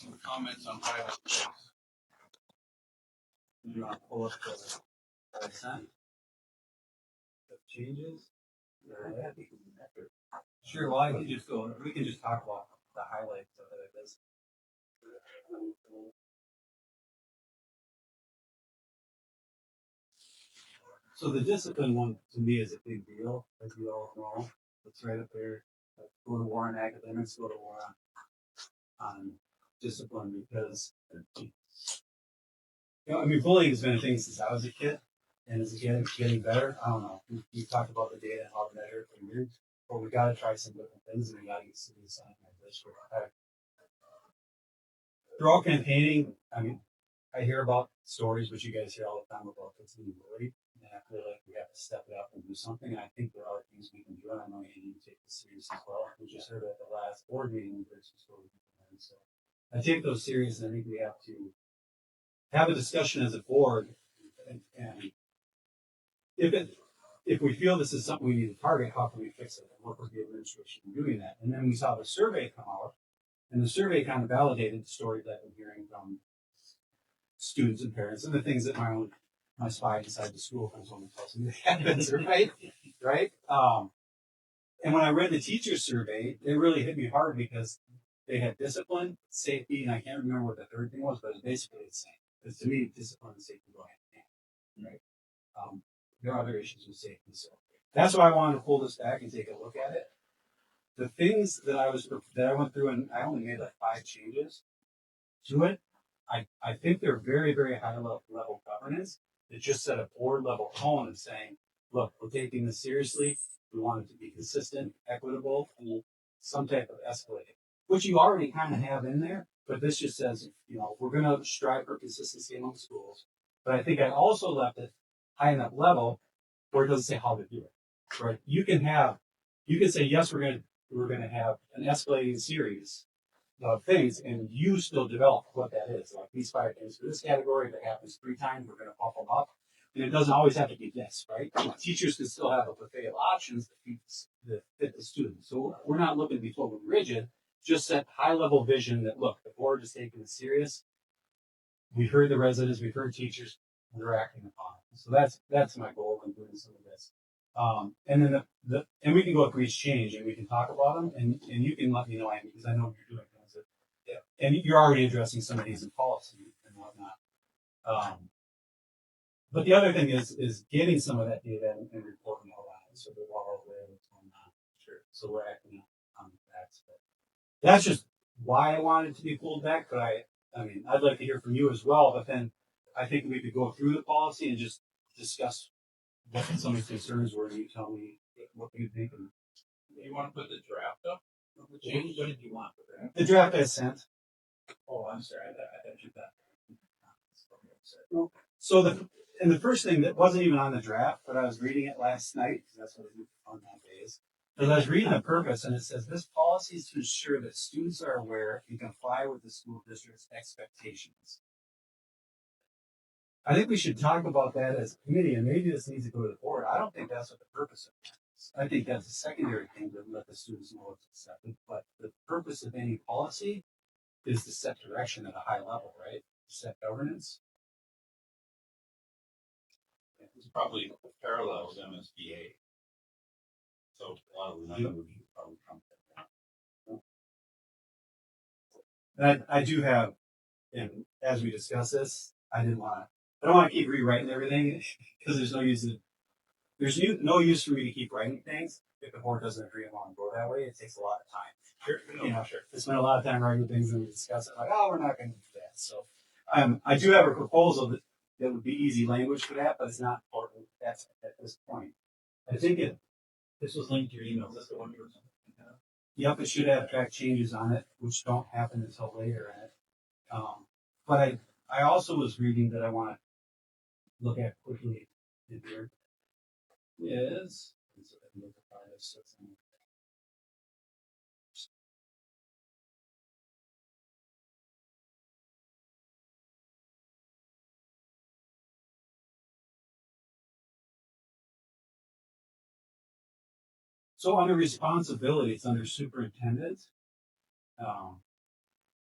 some comments on private things. You want to pull up the I sent? The changes? Sure, well, I can just go, we can just talk about the highlights of it. So the discipline one to me is a big deal, as you all know. It's right up there. Go to war on academics, go to war on discipline because I mean, bullying has been a thing since I was a kid, and as a kid, it's getting better. I don't know. We talked about the data and how to measure it for years, but we got to try some different things, and we got to get serious on this. Throughout campaigning, I mean, I hear about stories, which you guys hear all the time about kids being bullied, and I feel like we have to step it up and do something. And I think there are things we can do, and I know you need to take this serious as well. We just heard at the last board meeting, there's some stories. So I take those serious, and I think we have to have a discussion as a board, and if we feel this is something we need to target, how can we fix it? And work with the administration in doing that. And then we saw the survey come out, and the survey kind of validated the story that I'm hearing from students and parents, and the things that my spy inside the school comes home and tells me happens, right? And when I read the teacher survey, it really hit me hard because they had discipline, safety, and I can't remember what the third thing was, but it's basically the same. Because to me, discipline and safety go hand in hand, right? There are other issues with safety, so that's why I wanted to pull this back and take a look at it. The things that I went through, and I only made like 5 changes to it. I think they're very, very high level governance that just set a board level tone of saying, look, we're taking this seriously. We want it to be consistent, equitable, and some type of escalating, which you already kind of have in there. But this just says, we're going to strive for consistency among schools. But I think I also left it high enough level where it doesn't say how to do it. Right? You can say, yes, we're going to have an escalating series of things, and you still develop what that is. Like these 5 things for this category, if it happens 3 times, we're going to bump them up. And it doesn't always have to be this, right? Teachers can still have a buffet of options that fit the student. So we're not looking to be totally rigid, just set high-level vision that, look, the board is taking it serious. We've heard the residents, we've heard teachers, and they're acting upon it. So that's my goal in doing some of this. And then and we can go through each change and we can talk about them, and you can let me know, Amy, because I know you're doing things that, and you're already addressing some of these in policy and whatnot. But the other thing is getting some of that data and reporting all that, so we're all aware of what's going on. Sure. So we're acting on the facts. But that's just why I wanted it to be pulled back. But I mean, I'd like to hear from you as well. But then I think we could go through the policy and just discuss what some of the concerns were. And you tell me what you think. And you want to put the draft up? What did you want for that? The draft I sent. Oh, I'm sorry. I thought you got. So the first thing that wasn't even on the draft, but I was reading it last night, because that's what I do on that days. But I was reading the purpose, and it says this policy is to ensure that students are aware and comply with the school district's expectations. I think we should talk about that as a committee, and maybe this needs to go to the board. I don't think that's what the purpose of it is. I think that's a secondary thing to let the students know what's accepted. But the purpose of any policy is to set direction at a high level, right? Set governance. It's probably parallel with MSBA. So a lot of the language probably come from that. And I do have, and as we discuss this, I don't want to keep rewriting everything because there's no use no use for me to keep writing things if the board doesn't agree on go that way. It takes a lot of time. Sure. Sure. I spend a lot of time writing things and we discuss it like, oh, we're not going to do that. So I do have a proposal that would be easy language for that, but it's not important. That's at this point. I think this was linked to your email. Is this the one you were talking about? Yep, it should have track changes on it, which don't happen until later in it. But I also was reading that I want to look at quickly in here is so under responsibility, it's under superintendent.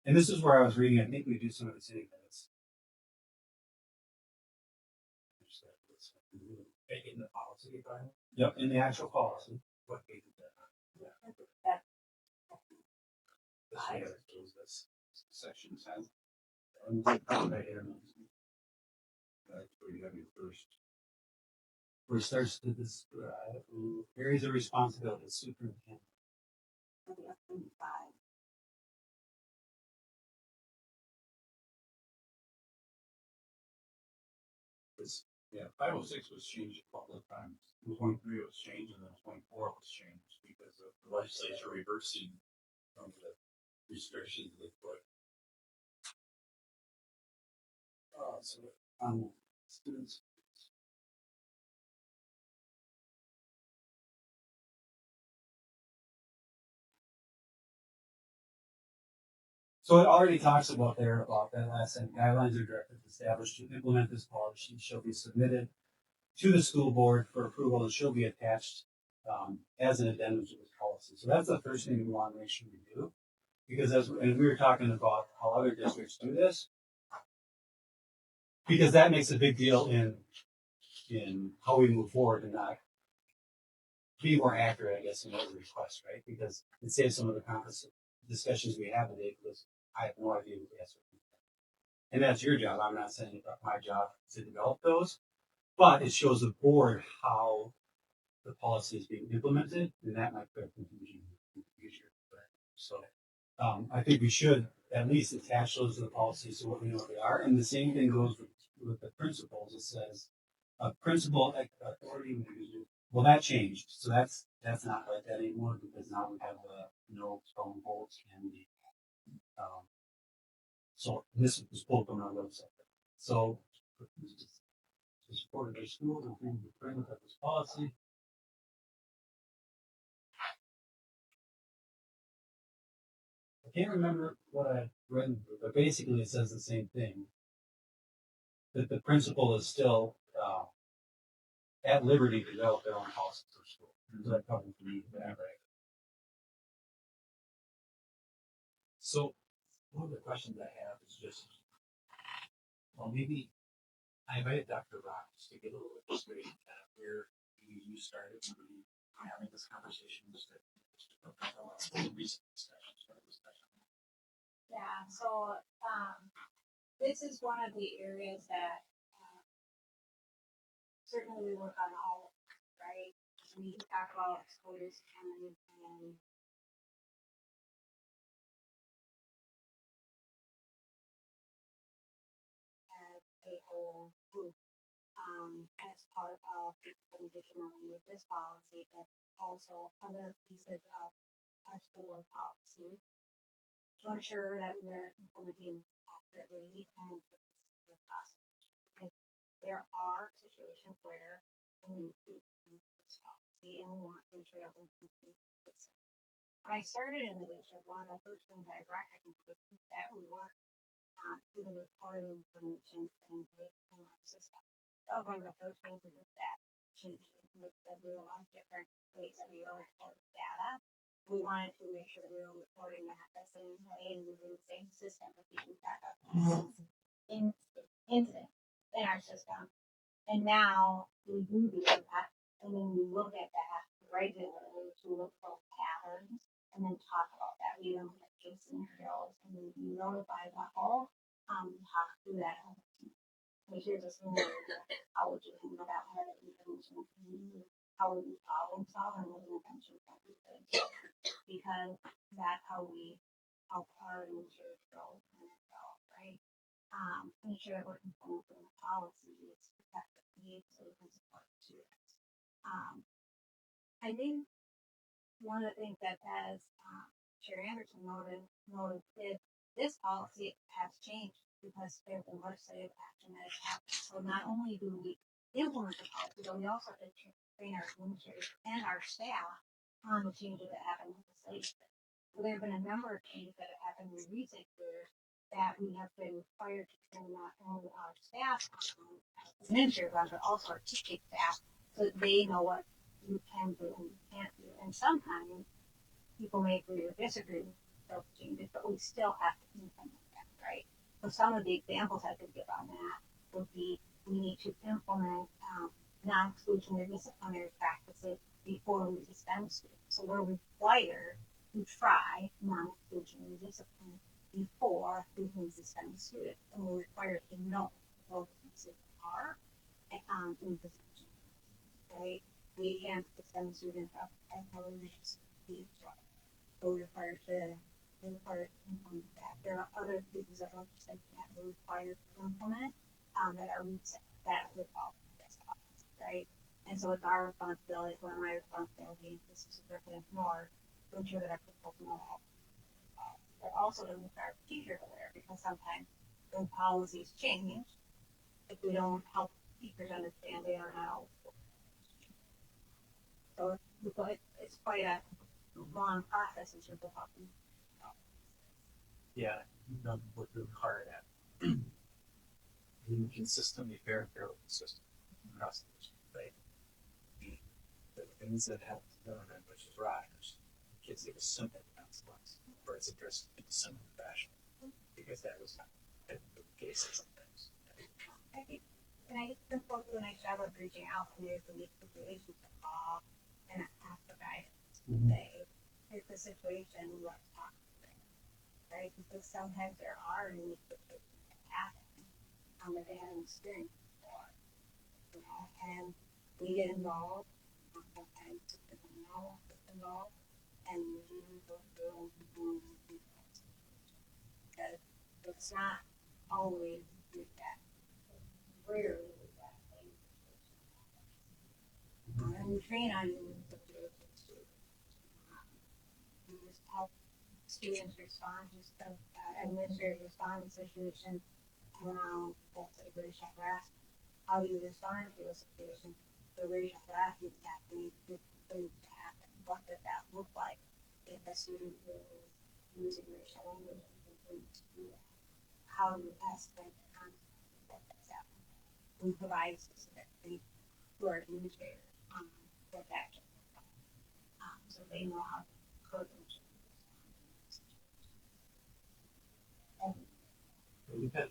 And this is where I was reading, I think we do some of the city minutes. In the policy, Brian? Yep, in the actual policy. What page is that? The higher. This section 10. Right here. That's where you have your first. Where it starts to describe areas of responsibility, superintendent. Yeah, 506 was changed a couple of times. 23 was changed, and then 24 was changed because of the legislature reversing some of the restrictions they put. So, students. So it already talks about there about that last sentence. Guidelines or directives established to implement this policy shall be submitted to the school board for approval and shall be attached as an addendum to this policy. So that's the first thing we want to make sure we do. Because and we were talking about how other districts do this, because that makes a big deal in how we move forward and not be more accurate, I guess, in what we request, right? Because it saves some of the conference discussions we have today, because I have no idea what the answer is. And that's your job. I'm not saying it's my job to develop those, but it shows the board how the policy is being implemented, and that might clear confusion in the future. So I think we should at least attach those to the policy so what we know what they are. And the same thing goes with the principles. It says principal authority. Well, that changed, so that's not like that anymore, because now we have the no stone bolts and the so this was pulled from our website. So to support their schools and bring the framework of this policy. I can't remember what I read, but basically it says the same thing. That the principal is still at liberty to develop their own policy for school. Is that coming from you? Right. So, one of the questions I have is just, well, maybe I invited Dr. Rock just to get a little bit straight at where you started having this conversation. Just to recent discussions. Yeah, so this is one of the areas that certainly we work on all of them, right? We talk about exposures and as a whole group. As part of the implementation with this policy, but also other pieces of our school policy to ensure that we're implementing accurately and as possible. Because there are situations where we need to this policy and we want to ensure that we're implementing this. When I started in the district, one of the first things I recognized was that we weren't to the reporting information and the system. That was one of the first things we looked at, changed that we were on different ways that we were reporting data. We wanted to make sure that we were reporting that the same way and using the same system of keeping track of incidents in our system. And now we do that, and then we look at that regularly to look for patterns and then talk about that. We don't have case scenarios and then we notify the whole talk through that. Like here's a scenario, how would you handle that? How would you intervention? How would you problem solve and what intervention can we do? Because that's how we help our insurers grow and develop, right? Make sure that we're implementing the policies effectively so we can support students. I think one of the things that as Chair Anderson noted is this policy has changed because there's been legislative action that has happened. So not only do we implement the policy, but we also have to train our administrators and our staff on the changes that happen with the legislation. So there have been a number of changes that have happened in recent years that we have been required to train not only our staff, administrators, but also our teaching staff, so that they know what you can do and you can't do. And sometimes people may agree or disagree, those changes, but we still have to implement that, right? So some of the examples I could give on that would be we need to implement non-exclusionary disciplinary practices before we suspend students. So we're required to try non-exclusionary discipline before we can suspend students, and we're required to know what those are in the suspension, right? We can't suspend students up at a religious belief. So we're required to implement that. There are other pieces of legislation that we're required to implement that are that involve this topic, right? And so it's our responsibility, one of my responsibilities, this is working more to ensure that our people know how. But also to make our teachers aware, because sometimes when policies change, if we don't help teachers understand, they are not always. So it's quite a long process in terms of helping. Yeah, you've done worked really hard at being consistently fair, fairly consistent across the district, right? The things that have to be done, which is right, kids give a simple consequence, or it's addressed in a simple fashion, because that was not the case sometimes. I think, and I think folks do a nice job of reaching out to the lead situations to call and ask the guidance. Say, here's the situation, let's talk about it, right? Because sometimes there are unique situations that happen that they haven't experienced before, you know, and we get involved, sometimes get involved, and we go through and because it's not always with that. Rarely with that. And we train on unique situations too. We just help students respond to stuff, administrators respond to situations around let's say racial harassment. How do you respond to a situation where racial harassment is happening, good things to happen? What does that look like if a student is using racial language and things to do that? How do you escalate the consequences that that's happening? We provide specific things to our administrators what that can look like. So they know how to code them. We've had,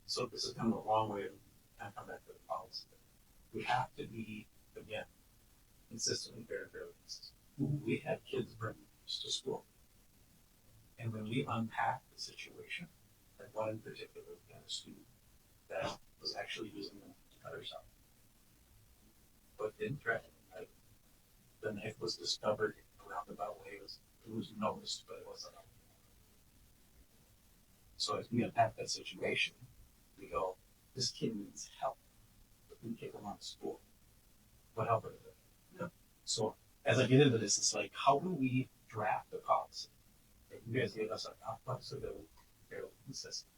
so this is kind of a long way to kind of come back to the policy. We have to be, again, consistently fair, fairly consistent. We had kids bring this to school. And when we unpacked the situation, like one in particular, we had a student that was actually using them to cut herself, but didn't threaten. Right? The knife was discovered in a roundabout way. It was noticed, but it wasn't. So as we unpack that situation, we go, this kid needs help. But we kick him out of school. What help are they? Yeah. So as I get into this, it's like, how do we draft a policy? You guys gave us a flexibility, fairly consistent.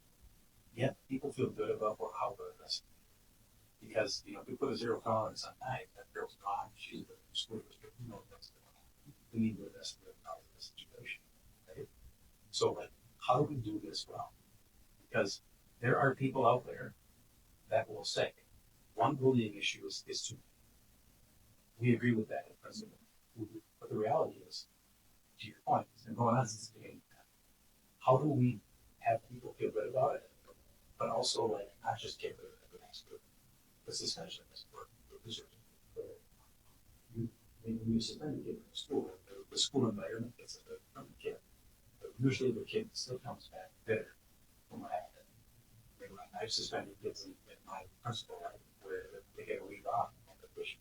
Yet people feel good about how we're addressing it. Because, you know, if we put a zero tolerance on knife, that girl's gone, she's the school district, we know what's going on. We need to address the situation. Right? So like, how do we do this well? Because there are people out there that will say, one bullying issue is too many. We agree with that in principle. But the reality is, to your point, and going on since the beginning, how do we have people feel good about it, but also like not just get rid of it, but actually the suspension is for when you suspend a kid from school, the school environment gets it from the kid. But usually the kid still comes back bitter from what happened. I mean, I've suspended kids in my principal, right, where they get a week off on the push.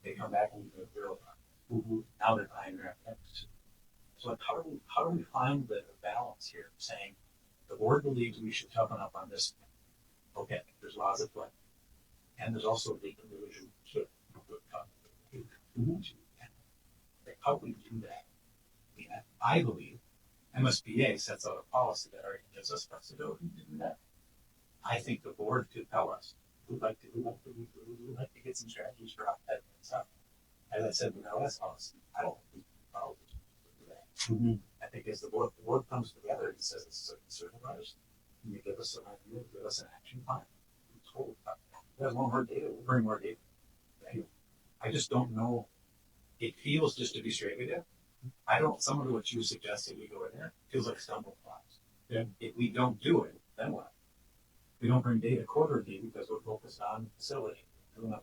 They come back and do a drill. Now they're buying their academics. So like, how do we find the balance here, saying the board believes we should toughen up on this thing. Okay, there's laws at play. And there's also the individual kid who would come. How do we do that? I believe MSBA sets out a policy that already gives us flexibility to do that. I think the board could tell us, we'd like to get some strategies for how that ends up. As I said with our last policy, I don't think we follow that. I think as the board comes together and says this is a concern of ours, and you give us an idea, give us an action plan. Totally. There's more data, we'll bring more data. Right? I just don't know. It feels, just to be straight with you, I don't, some of what you suggested, we go in there, feels like stumble blocks. Yeah. If we don't do it, then what? We don't bring data quarterly because we're focused on facility. What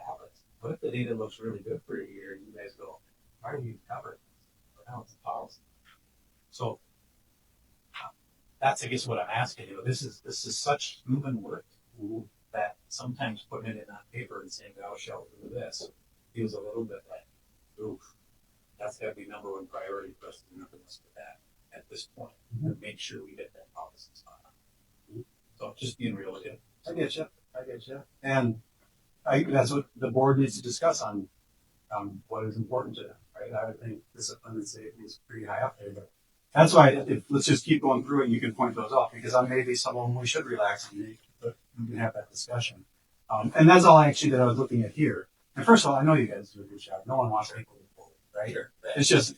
happens? What if the data looks really good for a year and you guys go, why are you covered? Now it's a policy. So that's, I guess, what I'm asking you. This is such human work that sometimes putting it in on paper and saying, thou shalt do this, feels a little bit like, oof, that's got to be number one priority for us to do nothing else with that at this point. To make sure we get that policy spot on. So just being real with you. I get you. And that's what the board needs to discuss on what is important to them, right? I would think discipline and safety is pretty high up there, but that's why let's just keep going through it and you can point those out because I'm maybe someone we should relax and but we can have that discussion. And that's all actually that I was looking at here. And first of all, I know you guys do a good job. No one wants people to be bullied, right? Sure. It's just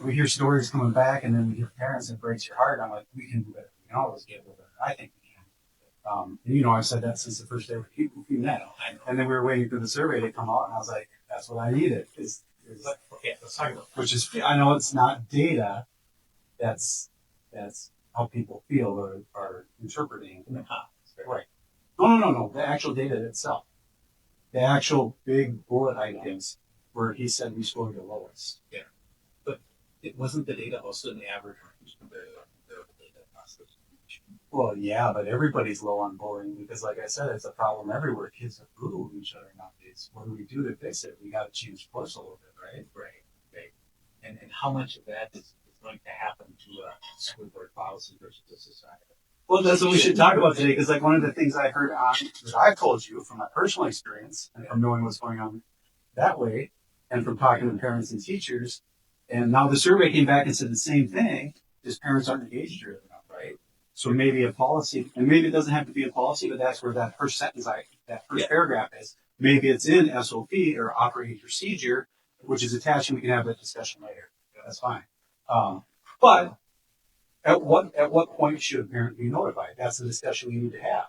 we hear stories coming back and then we hear parents and it breaks your heart. I'm like, we can do better. We can always get better. I think we can. And I've said that since the first day we met. And then we were waiting for the survey to come out and I was like, that's what I needed. Okay, let's talk about Which is, I know it's not data. That's how people feel or are interpreting. Right. No. The actual data itself. The actual big bullet items where he said we scored the lowest. Yeah. But it wasn't the data also in the average range compared to the data across the distribution. Well, yeah, but everybody's low on bullying because, like I said, it's a problem everywhere. Kids are brutal to each other nowadays. What do we do to fix it? We got to change course a little bit, right? Right. And how much of that is going to happen to a school board policy versus a society? Well, that's what we should talk about today because, like, one of the things I heard that I've told you from my personal experience and from knowing what's going on that way and from talking to parents and teachers, and now the survey came back and said the same thing, is parents aren't engaged early enough, right? So maybe a policy, and maybe it doesn't have to be a policy, but that's where that first sentence, that first paragraph is. Maybe it's in SOP or operating procedure, which is attached, and we can have that discussion later. That's fine. But at what point should a parent be notified? That's the discussion we need to have.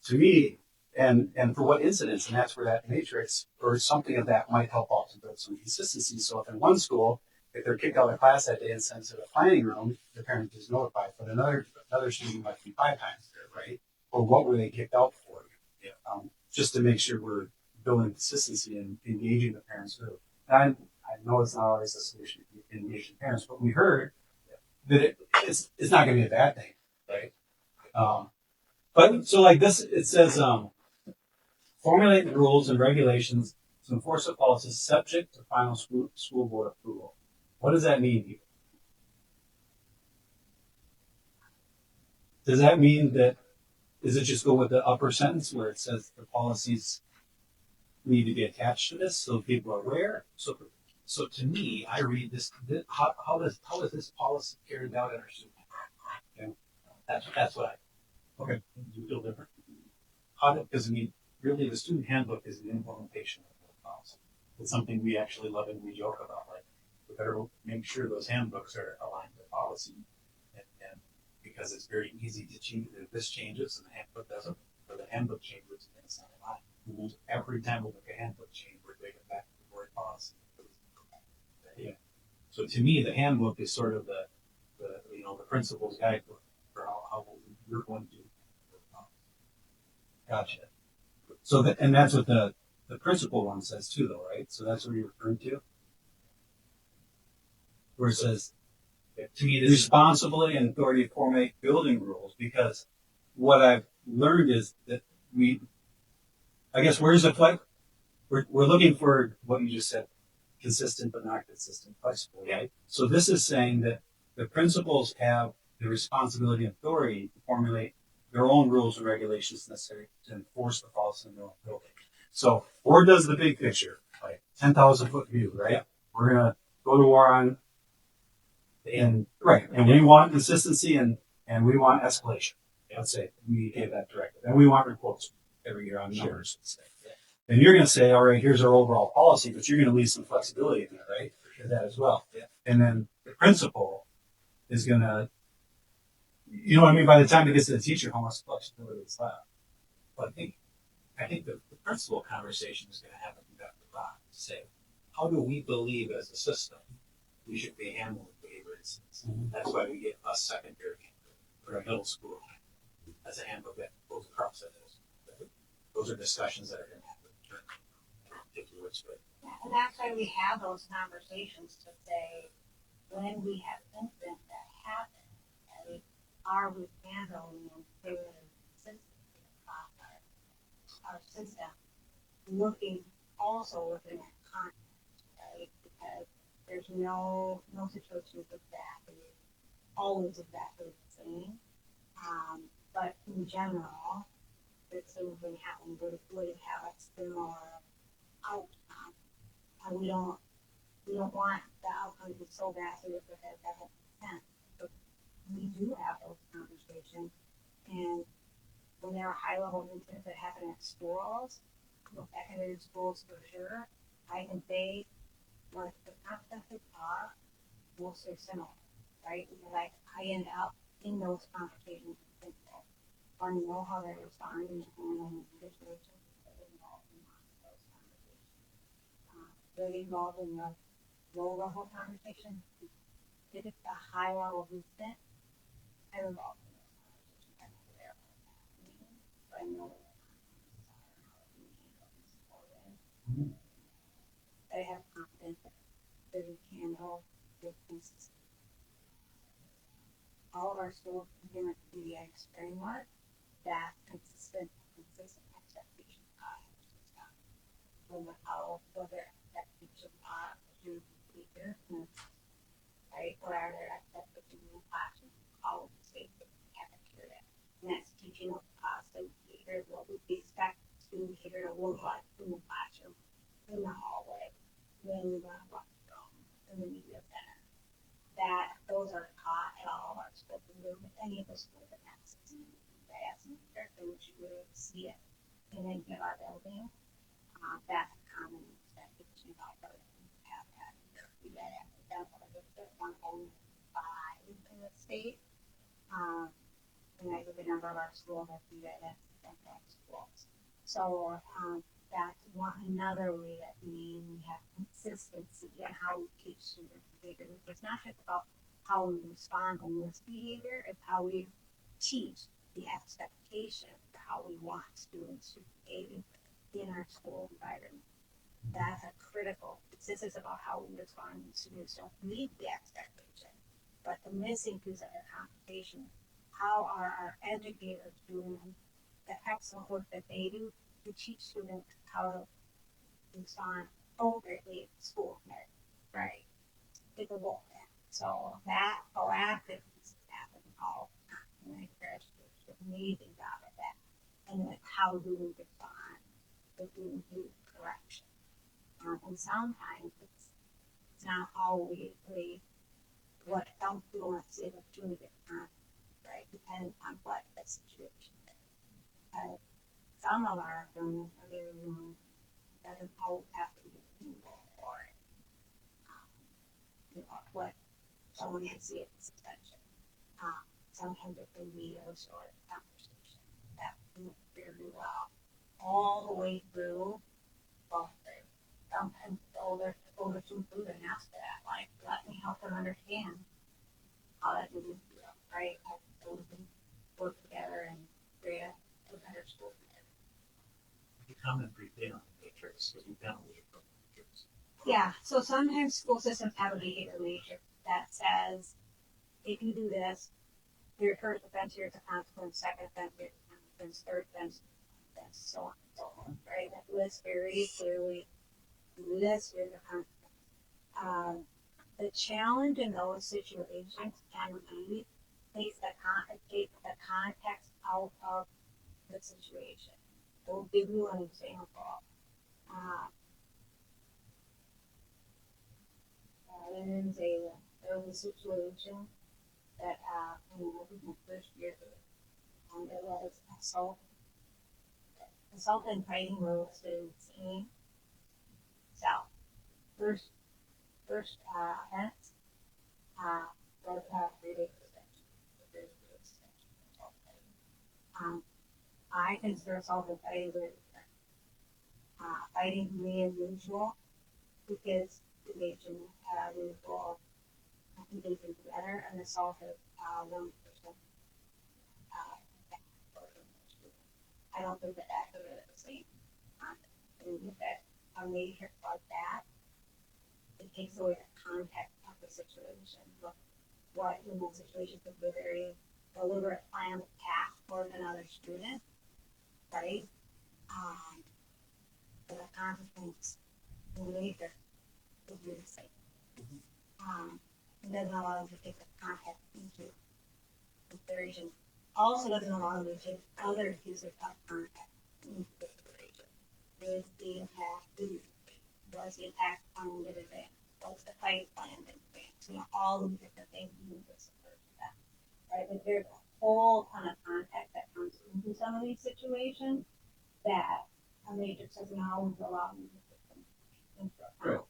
To me, and for what incidents, and that's where that matrix or something of that might help out to build some consistency. So if in one school, if they're kicked out of class that day and sent to the planning room, the parent is notified. But another student might be 5 times there, right? Or what were they kicked out for? Yeah. Just to make sure we're building consistency and engaging the parents too. And I know it's not always a solution to engage the parents, but we heard that it's not going to be a bad thing, right? But so like this, it says formulate the rules and regulations to enforce the policy subject to final school board approval. What does that mean? Does that mean that, does it just go with the upper sentence where it says the policies need to be attached to this so people are aware? So to me, I read this. How is this policy carried out in our school? Okay. That's what I. Okay. Do you feel different? Because I mean, really, the student handbook is an implementation of the policy. It's something we actually love and we joke about. Like, we better make sure those handbooks are aligned with policy, and because it's very easy to change. If this changes and the handbook doesn't, or the handbook changes and it's not aligned. Mm-hmm. Every time we make a handbook change, we're taking back to the board policy. Yeah. So to me, the handbook is sort of the principal's guidebook for how you're going to do. Gotcha. So and that's what the principal one says too, though, right? So that's what you're referring to, where it says To me, this responsibly and authority to formulate building rules. Because what I've learned is that I guess where's the play? We're looking for what you just said. Consistent but not consistent, flexible, right? So this is saying that the principals have the responsibility and authority to formulate their own rules and regulations necessary to enforce the policy in their own building. So board does the big picture, like 10,000 foot view, right? Yeah. We're gonna go to war on, and we want consistency and we want escalation. Let's say we gave that directive, and we want reports every year on numbers. Let's say. And you're going to say, all right, here's our overall policy, but you're going to leave some flexibility in there, right? For that as well. Yeah. And then the principal is going to, by the time it gets to the teacher, how much flexibility is left? But I think the principal conversation is going to have to be Dr. Rock to say, how do we believe as a system we should be handling behavior incidents? That's why we get a secondary handbook or a middle school as a handbook that goes across it. Those are discussions that are going to happen. And that's why we have those conversations to say, when we have incidents that happen, and are we handling them fairly consistently across our system, looking looking at context, right? Because there's no situation is always exactly the same. But in general, if something happened would have a similar outcome. And we don't want the outcome to be so vastly different that that makes sense. But we do have those conversations, and when there are high level incidents that happen at schools, academic schools for sure, I can say what the concepts are will stay similar, right? Like I end up in those conversations with people, or know how they respond in situations that involve in those conversations. Really involved in the low level conversation. If it's a high level incident, I'm involved in those conversations. I'm aware of what's happening, so I know what the consequences are, how we handle these forward. I have confidence that we can handle with consistency. All of our schools implement the DX framework that consistent expectations are system. Whether expectations are to teachers, right? What are their expectations in the classroom? All of the states in the cafeteria. And that's teaching of positive behavior, what we expect student behavior to look like in the classroom, in the hallway, when we run a lunchroom, in the media center. That those are taught at all of our schools, and with any of the schools that have system. That's certainly what you really see it in any of our buildings. That's a common expectation of our have that. We get it. That's what I did. One only 5 in the state. And I think a number of our schools have do that. That's schools. So that's another way that we have consistency in how we teach students behavior. It's not just about how we respond to misbehavior, it's how we teach the expectation of how we want students to behave in our school environment. That's a critical. This is about how we respond when students don't meet the expectation. But the missing piece of the conversation, how are our educators doing the excellent work that they do to teach students how to respond appropriately at school, right? It's a both. So that proactive is happening all the time. And I encourage you to do an amazing job at that. And then how do we respond if we do correction? And sometimes it's not always what some people want to say, but doing it right? Depending on what the situation is. Some of our films are very young, doesn't always have to be people or what someone can see at suspension. Sometimes it can be a short conversation that moves very well all the way through both grades. Sometimes the older students and ask that, like, let me help them understand how that didn't feel, right? How those things work together and create a better school together. You comment briefly on the matrix, because you've done a little bit of matrix. Yeah, so sometimes school systems have a behavior matrix that says, if you do this, your first offense, here's a consequence, second offense, here's a consequence, third offense, so on and so on, right? That lists very clearly, do this, here's a consequence. The challenge in those situations can be take the context out of the situation. We'll give you an example. There was a situation that in the first year, it was assault and fighting rules students in South. First offense was 3 days suspension. I consider assault and fighting very different. Fighting to me is usual. the kids engaged in really cool engaging together and assaulted 1 person. I don't think that could be the same. And with that a matrix like that, it takes away the context of the situation. What in that situation could be a very deliberate planned attack towards another student, right? The consequence in the matrix would be the same. It doesn't allow them to take the context into consideration. Also doesn't allow them to take other uses of context into consideration. Is the impact, was the impact on the advance? What's the fight plan in advance? All the different things you need to support that. Right? But there's a whole ton of context that comes into some of these situations that a matrix doesn't always allow you to put them into account.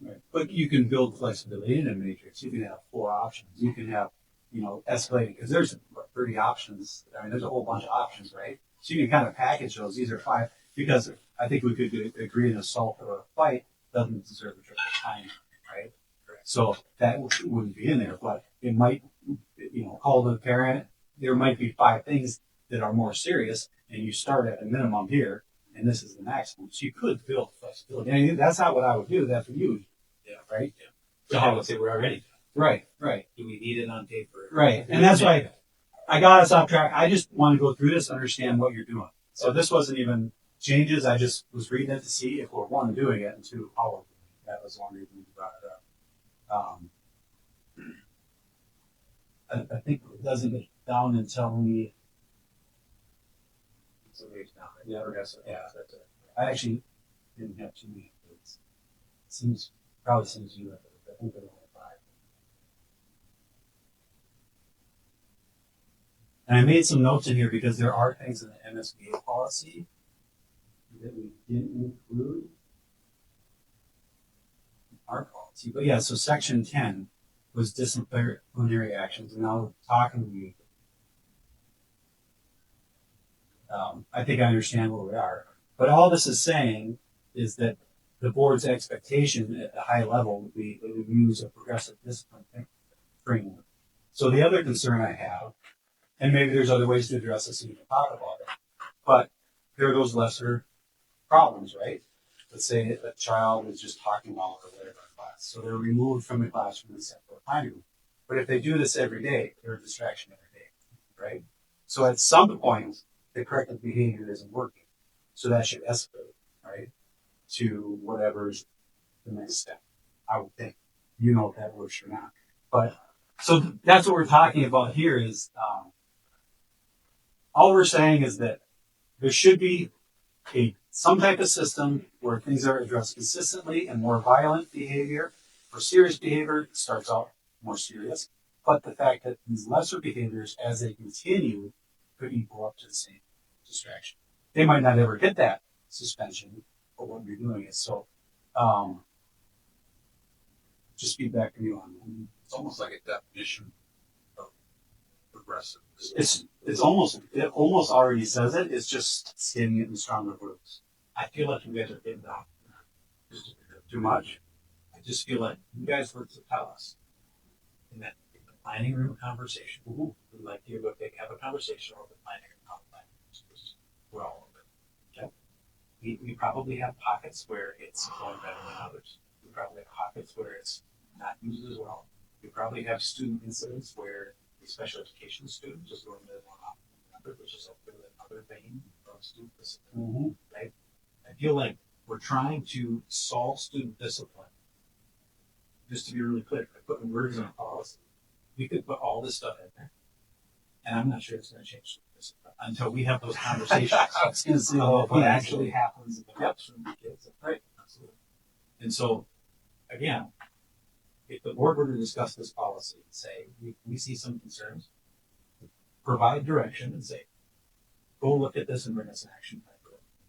Right. But you can build flexibility in a matrix. You can have 4 options. You can have, escalating, because there's 30 options. I mean, there's a whole bunch of options, right? So you can kind of package those. These are 5, because I think we could agree an assault or a fight doesn't deserve a triple time, right? So that wouldn't be in there, but it might, call the parent. There might be 5 things that are more serious, and you start at a minimum here, and this is the maximum. So you could build flexibility. I mean, that's not what I would do. That's what you would do. Yeah. Right? Yeah. So I would say we're already. Right. Do we need it on paper? Right. And that's why I got us off track. I just want to go through this, understand what you're doing. So this wasn't even changes. I just was reading it to see if we're, 1, doing it, and 2, how we're doing it. That was one reason we brought it up. I think it doesn't get down until we. So maybe not. Yeah. That's it. I actually didn't have too many. It probably seems you have it. I think there were only 5. And I made some notes in here because there are things in the MSBA policy that we didn't include in our policy. But yeah, so section 10 was disciplinary actions, and now we're talking to you. I think I understand where we are. But all this is saying is that the board's expectation at the high level would be that we use a progressive discipline framework. So the other concern I have, and maybe there's other ways to address this and we can talk about it, but there are those lesser problems, right? Let's say a child is just talking about or whatever in class. So they're removed from the classroom and sent to a time room. But if they do this every day, they're a distraction every day, right? So at some point, the corrective behavior isn't working. So that should escalate, right? To whatever's the next step. I would think. If that works or not. But so that's what we're talking about here is all we're saying is that there should be some type of system where things are addressed consistently, and more violent behavior or serious behavior starts out more serious. But the fact that these lesser behaviors, as they continue, could equal up to the same distraction. They might not ever get that suspension, but what you're doing is so. Just feedback from you on that. It's almost like a definition of progressive. It almost already says it. It's just stating it in stronger words. I feel like you guys are getting off just Too much. I just feel like you guys were to tell us in the planning room conversation. We'd like you to have a conversation over the planning room, how the planning room is. We're all over it. Okay. We probably have pockets where it's going better than others. We probably have pockets where it's not used as well. We probably have student incidents where the special education student is going to one off another, which is another vein of student discipline. Right? I feel like we're trying to solve student discipline. Just to be really clear, by putting words in a policy, we could put all this stuff in there, and I'm not sure it's going to change student discipline until we have those conversations. I was going to say What actually happens in the classroom with kids, right? Absolutely. And so, again, if the board were to discuss this policy and say we see some concerns, provide direction and say, go look at this and bring us an action plan.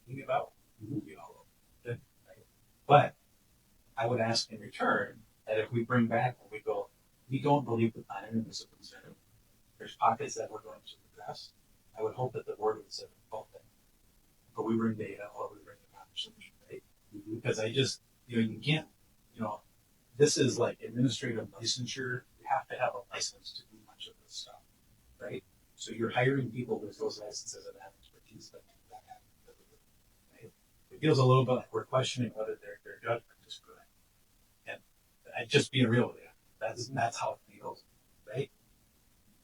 Think about it. Right? But I would ask in return that if we bring back and we go, we don't believe the planning is a concern. There's pockets that we're going to address. I would hope that the board would say both things. But we bring data or we bring the conversation, right? Because I just, you can't you know, this is like administrative licensure. You have to have a license to do much of this stuff, right? So you're hiring people with those licenses and that expertise that do that. Right? It feels a little bit like we're questioning whether their judgment is good. And I just being real with you, that's how it feels, right?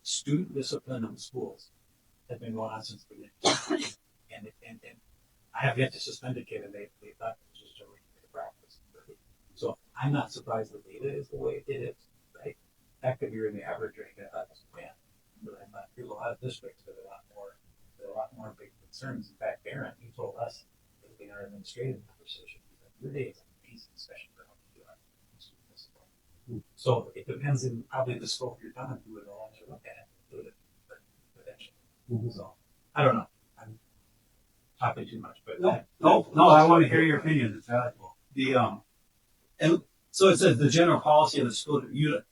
Student discipline in schools has been going on since the beginning. And I have yet to suspend a kid, and they thought it was just a regular practice. So I'm not surprised the data is the way it is, right? That could be in the average range. I thought was bad, but I'm not feel a lot of districts that are a lot more big concerns. In fact, Aaron, he told us in our administrative conversation, he said, your day is amazing, especially for how you do our student discipline. So it depends on probably the scope you're done, do it all, to look at it, do it potentially. So I don't know. I'm talking too much, but No, I want to hear your opinion. It's valuable. And so it says the general policy of the school to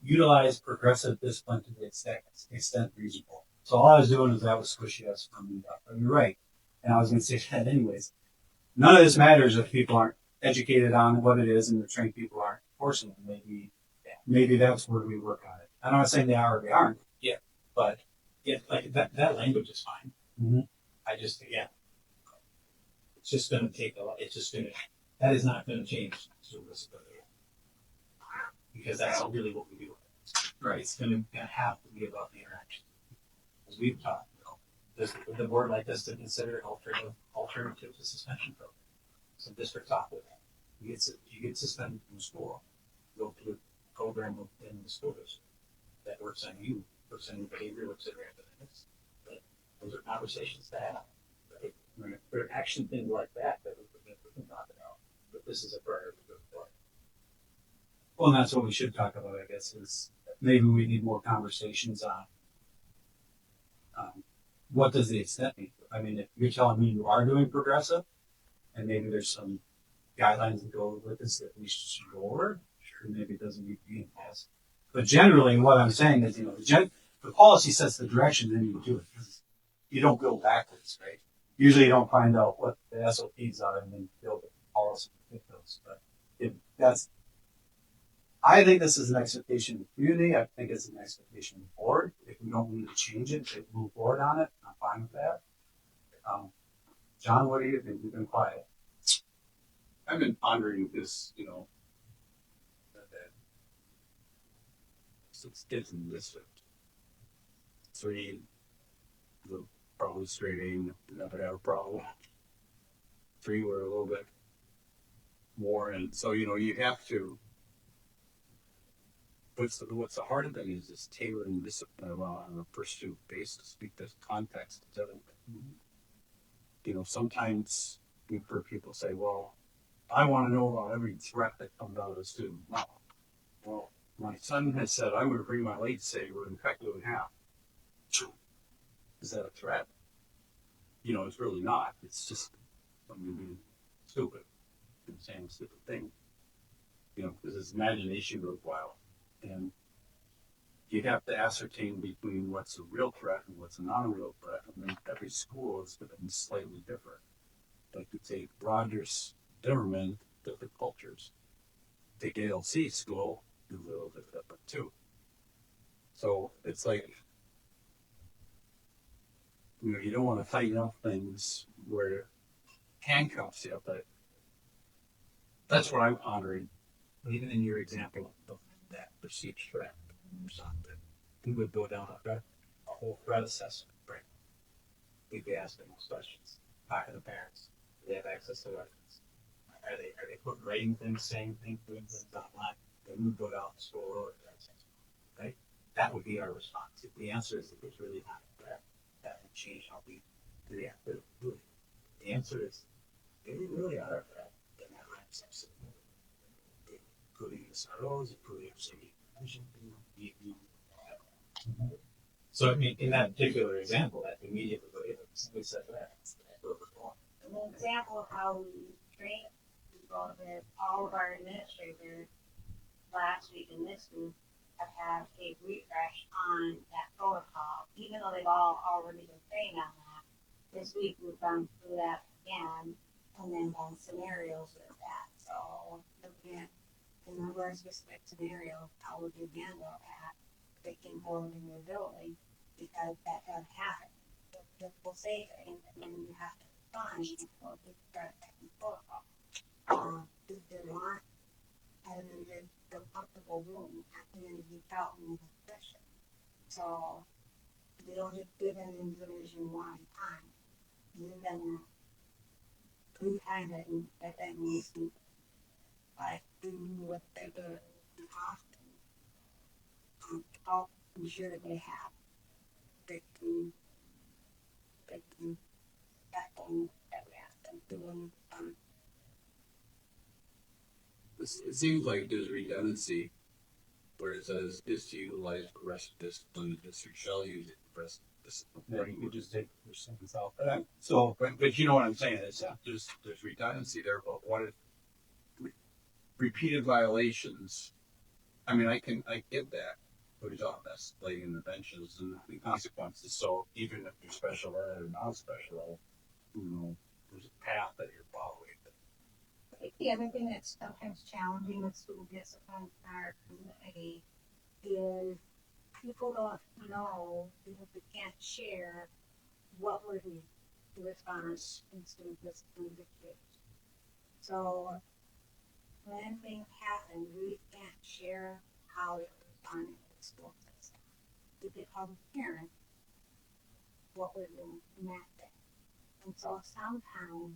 utilize progressive discipline to the extent reasonable. So all I was doing is that was squishy us from me up. But you're right. And I was going to say that anyways. None of this matters if people aren't educated on what it is and the trained people aren't enforcing it. Maybe that's where we work on it. I'm not saying they are or they aren't. yeah, but yeah, like that language is fine. Mm-hmm. I just, again, it's just going to take a lot. That is not going to change school discipline because that's really what we do. Right. It's going to have to be about the interaction. As we've talked, does the board like us to consider alternative to suspension program? Some districts opt with that. You get suspended from school, go to a program within the school district that works on you, works on your behavior, works on your academics. But those are conversations to have. Right? There are action things like that we can talk about. But this is a priority for it. Well, and that's what we should talk about, I guess, is maybe we need more conversations on what does the extent mean. I mean, if you're telling me you are doing progressive, and maybe there's some guidelines that go with this that we should go over, sure, maybe it doesn't need to be in policy. But generally, what I'm saying is, the policy sets the direction, then you do it. You don't go backwards, right? Usually you don't find out what the SOPs are and then build a policy to fit those. But I think this is an expectation of the community. I think it's an expectation of the board. If we don't need to change it, to move forward on it, I'm fine with that. John, what do you think? You've been quiet. I've been pondering this, that 6 kids in the district. 3, the probably straight A, never had a problem. 3 were a little bit more, and so you have to. What's the hard thing is tailoring discipline on a pursuit basis because context is everything. Sometimes we've heard people say, "Well, I want to know about every threat that comes out of a student." No. Well, my son has said I would bring my lightsaber and cut you in half. Is that a threat? It's really not. It's just somebody being stupid and saying a stupid thing. Because his imagination goes wild. And you have to ascertain between what's a real threat and what's a non-real threat. I mean, every school is going to be slightly different. Like you take Rogers, Zimmerman, different cultures. Take ALC school, is a little bit different too. So it's like, you don't want to tighten up things where handcuffs you, but that's what I'm pondering. Even in your example of that perceived threat or something, we would go down a whole threat assessment, right? We'd be asking those questions. Talk to the parents. Do they have access to weapons? Are they writing things, saying things, doing things online? Then we'd go down the school or right? That would be our response. If the answer is it's really not a threat, that would change how we react to it. The answer is they really are a threat. Then that ramps up significantly. Including SROs, including safety. So I mean, in that particular example, that immediately somebody said that. An example of how we train people is all of our administrators last week and this week have had a refresh on that protocol, even though they've all already been trained on that. This week we've gone through that again and then done scenarios with that. So looking at in the worst respect scenario, how would you handle that? Taking vulnerability, because that does happen. We'll say things and then you have to respond, or you start taking protocol. Do they want and then the comfortable room and then you felt in the session. So they don't just give an individual one time. You then three times that needs to like do what they do in hospital. I'll be sure that they have victim that thing that we have them doing It seems like there's redundancy where it says is to utilize progressive discipline, the district shall use it progressive discipline. Yeah, you could just take your sentence out. So, But you know what I'm saying, it's, there's redundancy there, but what if repeated violations, I mean, I get that, but it's all escalating the benches and the consequences, so even if you're special ed or non-special ed, there's a path that you're following. the other thing that's sometimes challenging with school discipline in our community is people don't know because we can't share what were the response in student discipline with kids. So when things happen, we can't share how it responded to the school system. We become parents what we're doing in that day. And so sometimes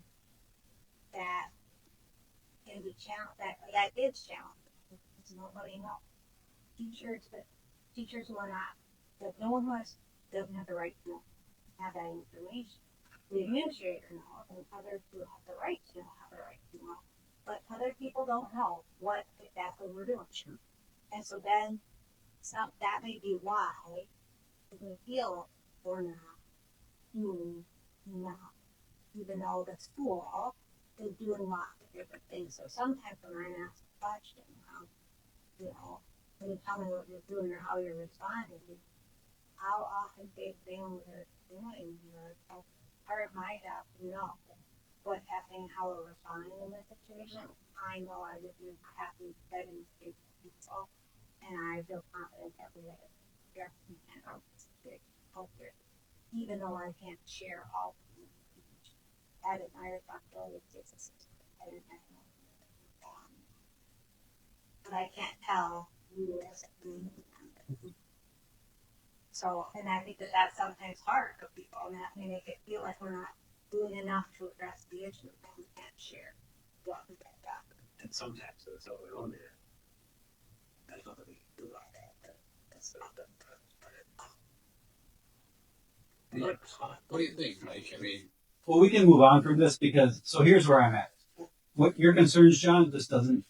that can be challenging, that is challenging, because nobody knows. Teachers who are not, that no one doesn't have the right to have that information. The administrator knows, and others who have the right to know have the right to know. But other people don't know what exactly we're doing. Sure. And so then that may be why we feel we're not doing enough, even though the school is doing lots of different things. So sometimes when I'm asked a question, when you tell me what you're doing or how you're responding, how often big things are doing here. So part of my job to know what's happening, how we're responding in this situation. I know I would be happy setting people, and I feel confident that we have big culture, even though I can't share all of them. That is my responsibility to take this. But I can't tell you as so, and I think that that's sometimes hard for people, and that may make it feel like we're not doing enough to address the issue that we can't share what we get back. And sometimes it's over on there. There's nothing we can do about that. That's not the What do you think, Mike? I mean, well, we can move on from this because, so here's where I'm at. What your concerns, John, this doesn't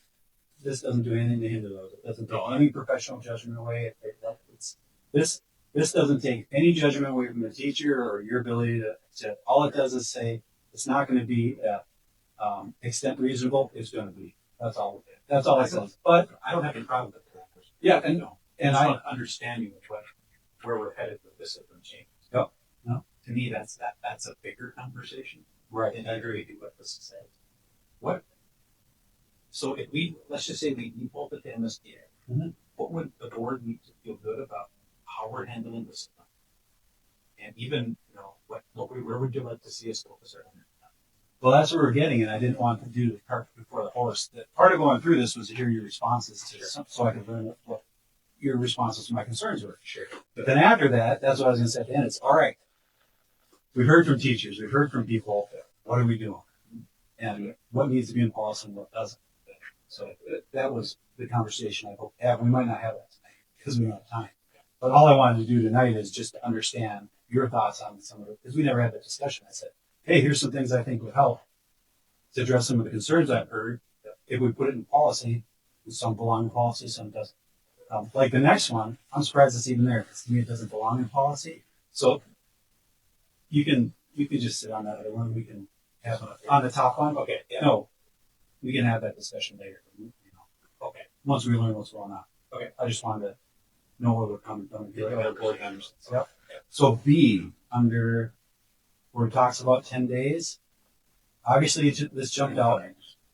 do anything to hinder those. It doesn't take any professional judgment away. This doesn't take any judgment away from the teacher or your ability to all it does is say it's not going to be extent reasonable. It's going to be. That's all it says. But I don't have any problem with that. yeah, and I understanding where we're headed with discipline change. Yep. No. To me, that's a bigger conversation. Right. And I agree with what this says. So if let's just say we both at the MSDA, what would the board need to feel good about how we're handling discipline? And even, where would you like to see us focus our energy? Well, that's what we're getting, and I didn't want to do the cart before the horse. Part of going through this was to hear your responses so I could learn what your responses to my concerns were. Sure. But then after that, that's what I was going to say at the end. It's all right. We've heard from teachers. We've heard from people. What are we doing? And what needs to be in policy and what doesn't. So that was the conversation I hope to have. We might not have that tonight because we don't have time. But all I wanted to do tonight is just to understand your thoughts on some of it, because we never had that discussion. I said, hey, here's some things I think would help to address some of the concerns I've heard. If we put it in policy, some belong in policy, some doesn't. Like the next one, I'm surprised it's even there, because to me it doesn't belong in policy. So you can just sit on that other one. We can have on the top one. Okay. Yeah. No, we can have that discussion later. Okay. Once we learn what's going on. Okay. I just wanted to know where we're coming from. Yep. Yep. So B, under where it talks about 10 days, obviously this jumped out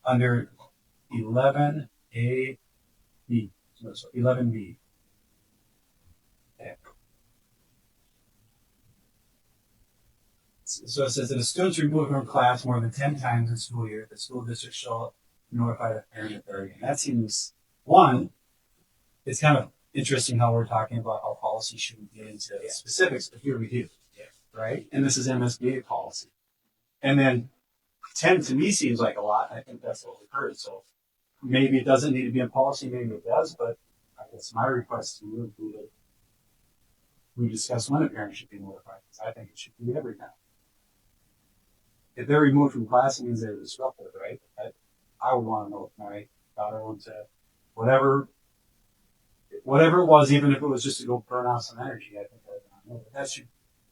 under 11A B. So 11B. Okay. So it says that a student's removed from class more than 10 times in school year, the school district shall notify the parent if they're again. That seems, one, it's kind of interesting how we're talking about how policy shouldn't get into specifics, but here we do. Right? And this is MSBA policy. And then 10 to me seems like a lot. I think that's what we've heard. So maybe it doesn't need to be in policy, maybe it does, but I guess my request to you would be that we discuss when a parent should be notified, because I think it should be every time. If they're removed from class, it means they're disruptive, right? I would want to know if my daughter went to whatever it was, even if it was just to go burn off some energy. I think I would want to know. But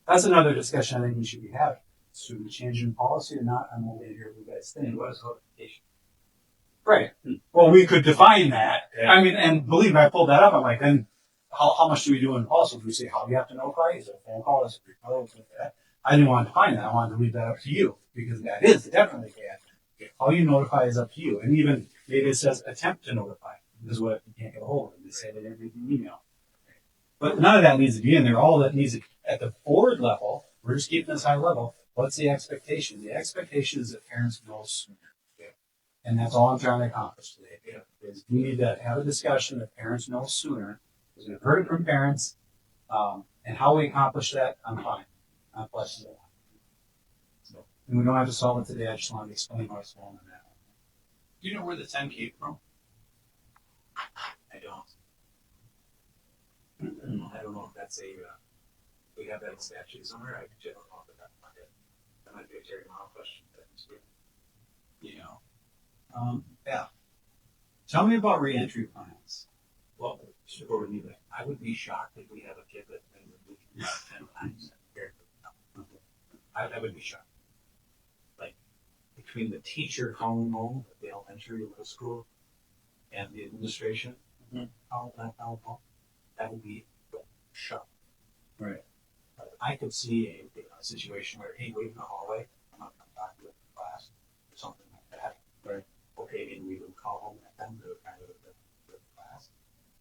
that's another discussion I think we should be having. Should we change in policy or not? I'm only here what you guys think. What is notification? Right. Well, we could define that. Yeah. I mean, and believe me, I pulled that up. I'm like, then how much do we do in policy? Do we say how do you have to notify? Is it a phone call? Is it a referral? I didn't want to define that. I wanted to leave that up to you, because that is definitely bad. How you notify is up to you. And even maybe it says attempt to notify. This is what you can't get a hold of them. They say they didn't read the email. But none of that needs to be in there. All that needs to, at the board level, we're just keeping this high level. What's the expectation? The expectation is that parents know sooner. And that's all I'm trying to accomplish today. Is we need to have a discussion that parents know sooner. Because we've heard it from parents. And how we accomplish that, I'm fine. I'm flexible. So, and we don't have to solve it today. I just want to explain what's going on that. Do you know where the 10 came from? I don't. I don't know if that's we have that in statute somewhere. I could check off the back of my head. That might be a Terry Mile question. You know. Yeah. Tell me about reentry plans. Well, before we leave that, I would be shocked if we have a kid that's been removed 10 times. I would be shocked. Like, between the teacher calling home at the elementary or middle school and the administration, calling home, that would be shocked. Right. But I could see a situation where, hey, wait in the hallway, I'm not going to talk to you in class, or something like that. Right. Okay, and we would call home at them to kind of the class.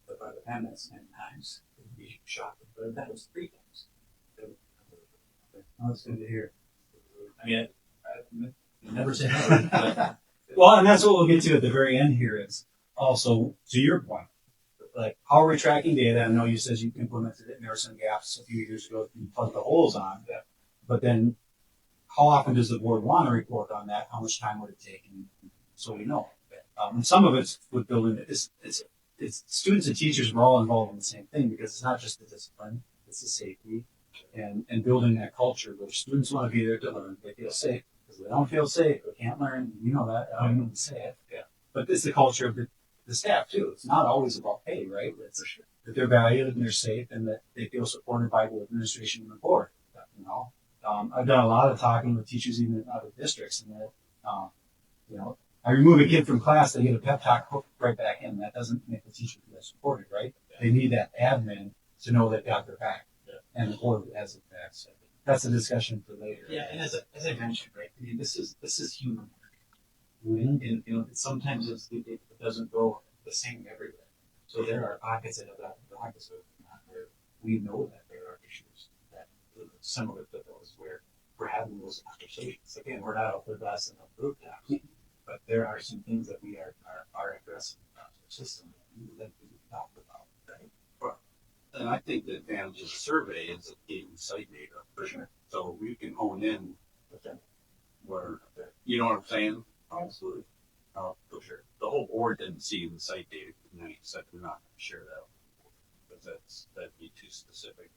But by the time that's 10 times, it would be shocking. But if that was 3 times, That's good to hear. I mean, I never say never. But Well, and that's what we'll get to at the very end here is also, to your point, like how are we tracking data? I know you said you implemented it and there were some gaps a few years ago you plugged the holes on. But then how often does the board want to report on that? How much time would it take? And so we know. And some of it's with building it's students and teachers are all involved in the same thing, because it's not just the discipline, it's the safety and building that culture where students want to be there to learn. They feel safe. Because they don't feel safe, they can't learn. You know that. I don't even say it. Yeah. But it's the culture of the staff too. It's not always about pay, right? It's that they're valued and they're safe and that they feel supported by the administration and the board. You know, I've done a lot of talking with teachers even in other districts, and that you know, I remove a kid from class, they get a pep talk, hooked right back in. That doesn't make the teacher feel supported, right? Yeah. They need that admin to know they've got their back, and the board has their back. So that's a discussion for later. yeah, and as I mentioned, right, I mean, this is human. Mm-hmm. And you know, sometimes it doesn't go the same everywhere. So there are pockets of that pockets where we know that there are issues that are similar to those where we're having those conversations. Again, we're not out there blasting up rooftops, but there are some things that we are addressing in our system that we talked about, right? And I think the advantage of the survey is it gave site data for sure. So we can hone in where, you know what I'm saying? Absolutely. For sure. The whole board didn't see the site data, and then he said we're not going to share that because that'd be too specific.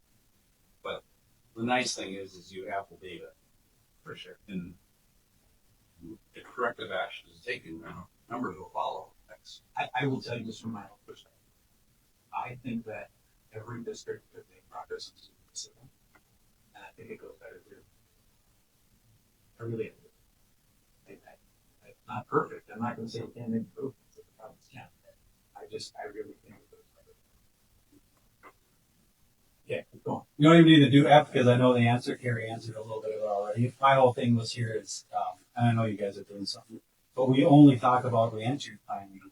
But the nice thing is you have the data For sure. and the corrective action is taken now. Numbers will follow. Next. I will tell you this from my own perspective. I think that every district could make progress in student discipline, and I think it goes better here. I really do. I'm not perfect. I'm not going to say it can't make improvements if the problems can't. I really think it goes better. Yeah, keep going. You don't even need to do F because I know the answer. Carrie answered a little bit of it already. My whole thing was here is, and I know you guys are doing something, but we only talk about reentry planning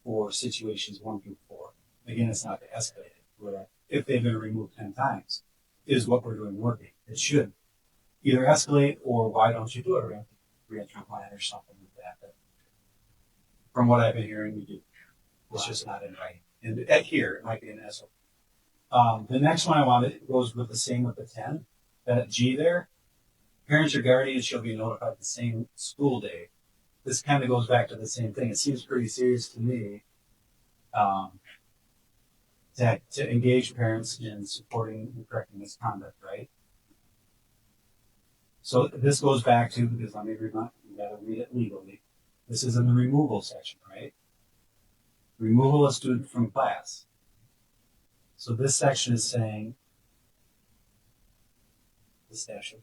for situations 1 through 4. Again, it's not to escalate it. If they've been removed 10 times, is what we're doing working? It should either escalate or why don't you do a reentry plan or something like that. But from what I've been hearing, we do. It's just not in writing. And at here, it might be an SOP. The next one I wanted goes with the same with the 10. That G there, parents or guardians shall be notified the same school day. This kind of goes back to the same thing. It seems pretty serious to me to engage parents in supporting and correcting misconduct, right? So this goes back to, because let me remind you, gotta read it legally. This is in the removal section, right? Removal of student from class. So this section is saying the statute,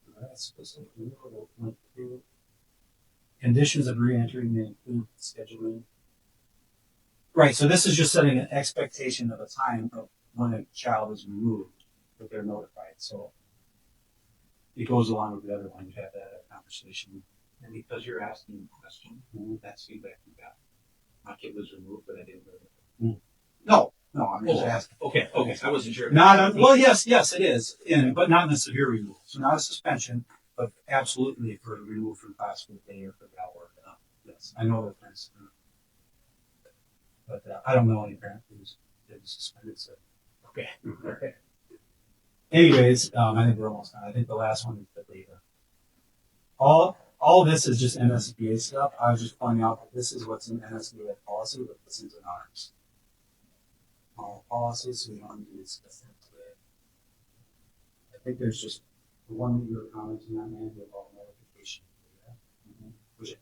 conditions of reentry may include scheduling. Right, so this is just setting an expectation of a time of when a child is removed, that they're notified. So it goes along with the other one. You have that conversation. And because you're asking a question, that's feedback you got. My kid was removed, but I didn't really. No, I'm just asking. Okay, I wasn't sure. Well, yes, it is, but not in the severe removal. So not a suspension, but absolutely for removal from class for the day or for the hour. Yes, I know that parents, but I don't know any parent who's been suspended. So Okay. Anyways, I think we're almost done. I think the last one is the data. All this is just NSBA stuff. I was just pointing out that this is what's in NSBA policy, but this is in ours. Our policies, so we don't need to discuss that today. I think there's just the one that you were commenting on, Andy, about notification. Which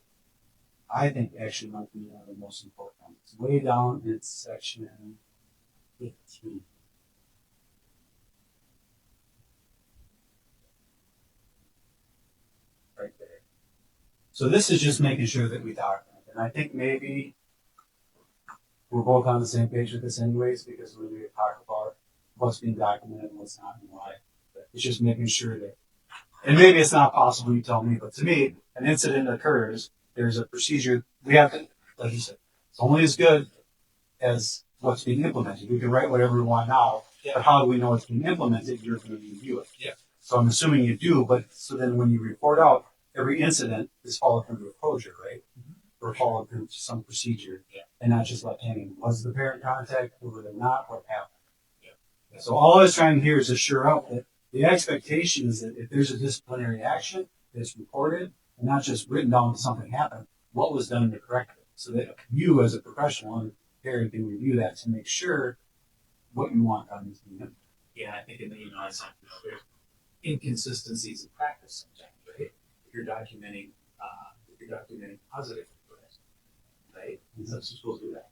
I think actually might be one of the most important ones. It's way down in section 15. Right there. So this is just making sure that we document. And I think maybe we're both on the same page with this anyways, because when we talk about what's being documented and what's not and why. But it's just making sure that, and maybe it's not possible, you tell me, but to me, an incident occurs, there's a procedure, we have to, like you said, it's only as good as what's being implemented. We can write whatever we want now, but how do we know it's being implemented? You're going to review it. Yeah. So I'm assuming you do, but so then when you report out, every incident is followed through to a closure, right? Or followed through to some procedure, and not just left hanging. Was the parent contacted? Were they not? What happened? Yeah. So all I was trying here is to assure up that the expectation is that if there's a disciplinary action that's reported and not just written down that something happened, what was done to correct it, so that you as a professional and parent can review that to make sure what you want on this unit. Yeah, I think in the there's inconsistencies in practice sometimes, right? If you're documenting positive things, right? And some schools do that,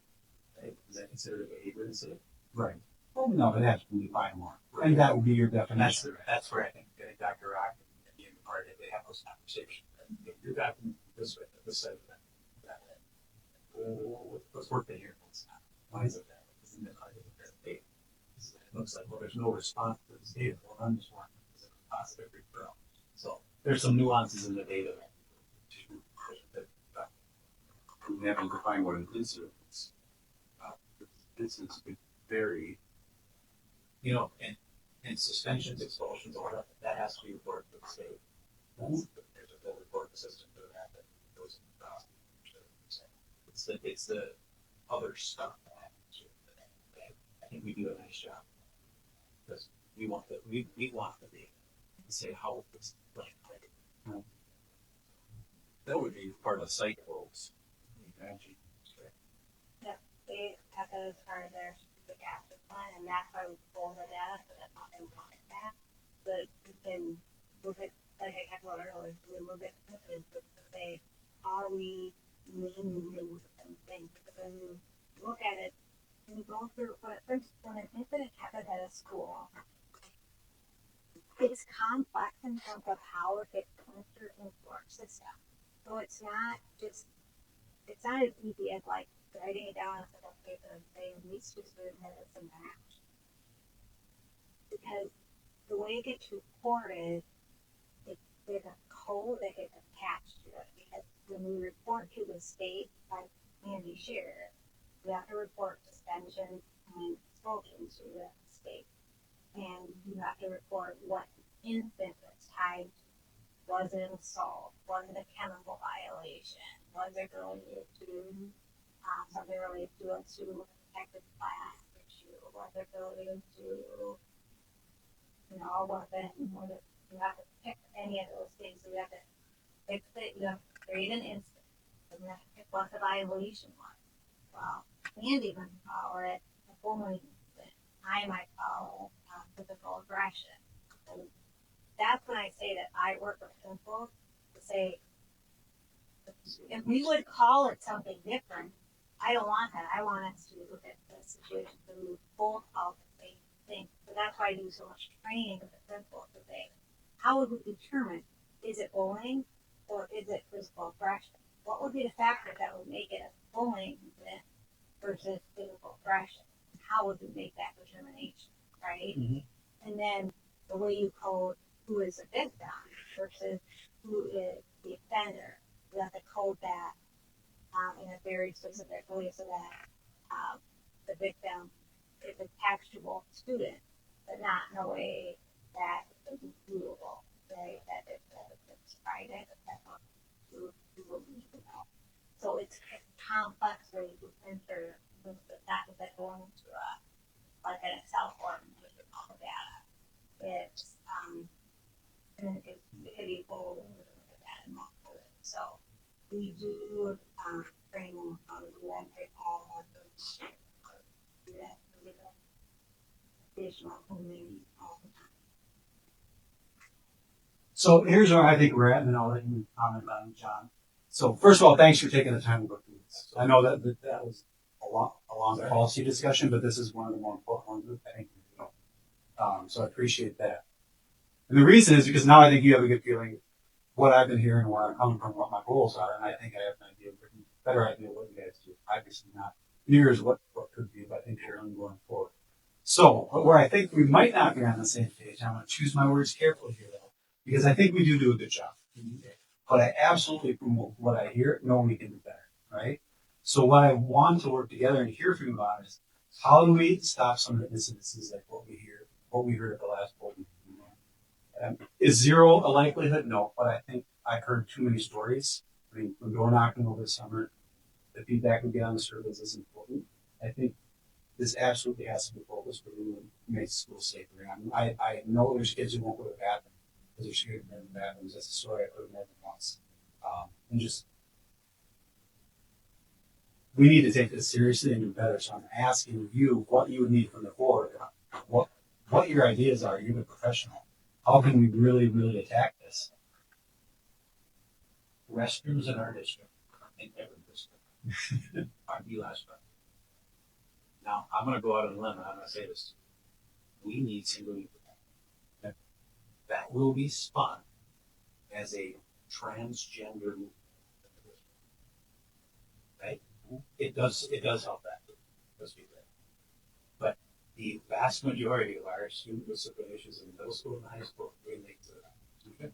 right? Is that considered a behavior incident? Right. Well, no, it has to be defined more. And that would be your And definition. that's where I think Dr. Rock and the part they have those conversations. If you're documenting this way, this side of that way, what's working here? What's not? Why is it that way? Isn't it like it looks like, well, there's no response to this data. Well, I'm just wondering, is it a positive referral? So there's some nuances in the data. We haven't defined what an incident is. Incidents could vary. And suspensions, expulsions, all that has to be reported to the state. There's a full report system for that goes in the process. It's the other stuff that happens. I think we do a nice job because we want the data to say how it's like. That would be part of site goals. Yeah, they have that as part of their specific action plan, and that's why we pull the data so that not they want it back. But we can move it, like I talked about earlier, we move it to say, are we moving some things? Because when you look at it, when you go through, when an incident happens at a school, it's complex in terms of how it gets transferred into our system. So it's not as easy as like writing it down on a simple paper and saying these students are minutes and match. Because the way it gets reported, there's a code that gets attached to it. Because when we report to the state, like Andy shared, we have to report suspensions and exposure to the state. And you have to report what incident was tied to. Was it an assault? Was it a chemical violation? Was it related to something related to a student with a protected class issue? Was it related to, was it, you have to pick any of those things. So you have to fix it, you have to create an incident, and you have to pick what the violation was. Well, and even call it a bullying incident. I might call it physical aggression. And that's when I say that I work with principals to say, if we would call it something different, I don't want that. I want us to look at the situation to move both of the same thing. So that's why I do so much training with the principals to say, how would we determine, is it bullying or is it physical aggression? What would be the factors that would make it a bullying incident versus physical aggression? How would we make that determination, right? Mhm. And then the way you code who is the victim versus who is the offender, you have to code that in a very specific way so that the victim is a textual student, but not in a way that is viewable, right? That it's private, that's not you will need to know. So it's a complex way to enter the fact that going into like an Excel form with all the data. It's and it can be full of that in multiple ways. So we do training on the all of those do that with additional only all the time. So here's where I think we're at, and then I'll let you comment on it, John. So first of all, thanks for taking the time to go through this. I know that was a long policy discussion, but this is one of the more important ones I think. So I appreciate that. And the reason is because now I think you have a good feeling what I've been hearing, where I'm coming from, what my goals are, and I think I have an idea, better idea of what you guys do. Obviously not near as what could be, but I think you're going forward. So where I think we might not be on the same page, I'm going to choose my words carefully here, though, because I think we do a good job. But I absolutely, from what I hear, know we can do better, right? So what I want to work together and hear from you about is how do we stop some of the incidences like what we heard at the last board meeting. Is zero a likelihood? No, but I think I've heard too many stories. I mean, we're door knocking over the summer. The feedback we get on the surveys is important. I think this absolutely has to be focused for you and make schools safer. I know there's kids who won't go to the bathroom because they're scared of going to the bathrooms. That's a story I've heard more than once. And just, we need to take this seriously and do better. So I'm asking you what you would need from the board, what your ideas are. You're the professional. How can we really, really attack this? Restrooms in our district, in every district, are the last one. Now, I'm going to go out on a limb and I'm going to say this. We need single-use protection. That will be spun as a transgender movement. Right? It does help that. Let's be clear. But the vast majority of our student discipline issues in middle school and high school relate to that. Okay?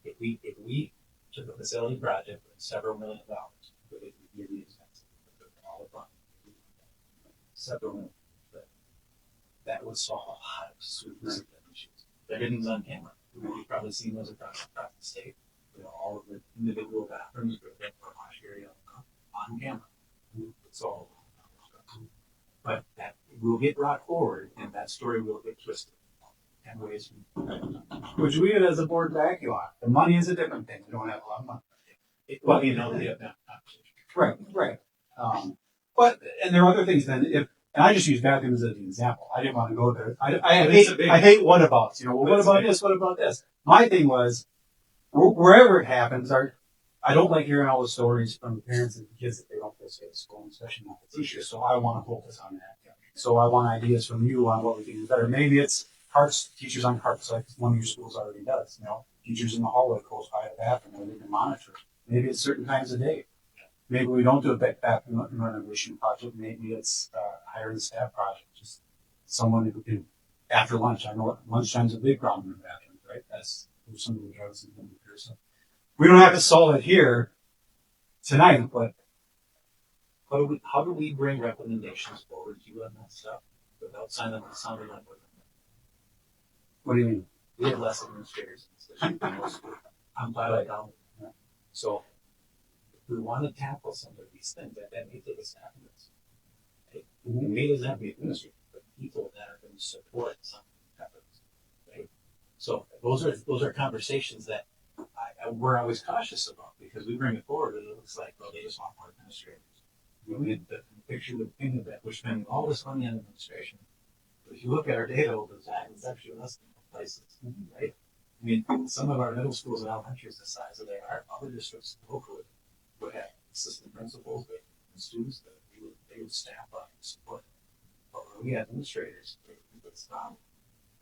If we took a facility project with several $1 million, but it would be really expensive. All the fun. Several $1 million. That would solve a lot of student discipline issues. They're hidden on camera. You've probably seen those across the state. All of the individual bathrooms for the wash area on camera. It's all. But that will get brought forward, and that story will get twisted. And ways. Which we as a board back you on. The money is a different thing. We don't have a lot of money. Well, you know, we have that conversation. Right. But and there are other things then. And I just use bathrooms as an example. I didn't want to go there. I hate whatabouts. What about this? What about this? My thing was wherever it happens. I don't like hearing all the stories from the parents and the kids that they don't feel safe at school, especially not the teachers. So I want to focus on that. So I want ideas from you on what we can do better. Maybe it's carts, teachers on carts, like one of your schools already does. Teachers in the hallway close by the bathroom where they can monitor. Maybe it's certain times of day. Maybe we don't do a bathroom renovation project. Maybe it's hiring staff project. Just someone who can, after lunch. I know lunchtime's a big problem in the bathroom, right? That's some of the drugs and things here. So we don't have to solve it here tonight, but How do we bring recommendations forward to you on that stuff? without sounding like we're. What do you mean? We have less administrators in this district than most schools. I'm by like down. So if we want to tackle some of these things, that may take a staff members. Right? It may doesn't have to be administrators, but people that are going to support some efforts. Right? So those are conversations that we're always cautious about because we bring it forward and it looks like, well, they just want more administrators. We get the picture of the thing of that we're spending all this money on administration. But if you look at our data over time, it's actually less than places, right? I mean, some of our middle schools and elementaries the size that they are, other districts locally would have assistant principals and students that they would staff up and support. But when we have administrators, it's not.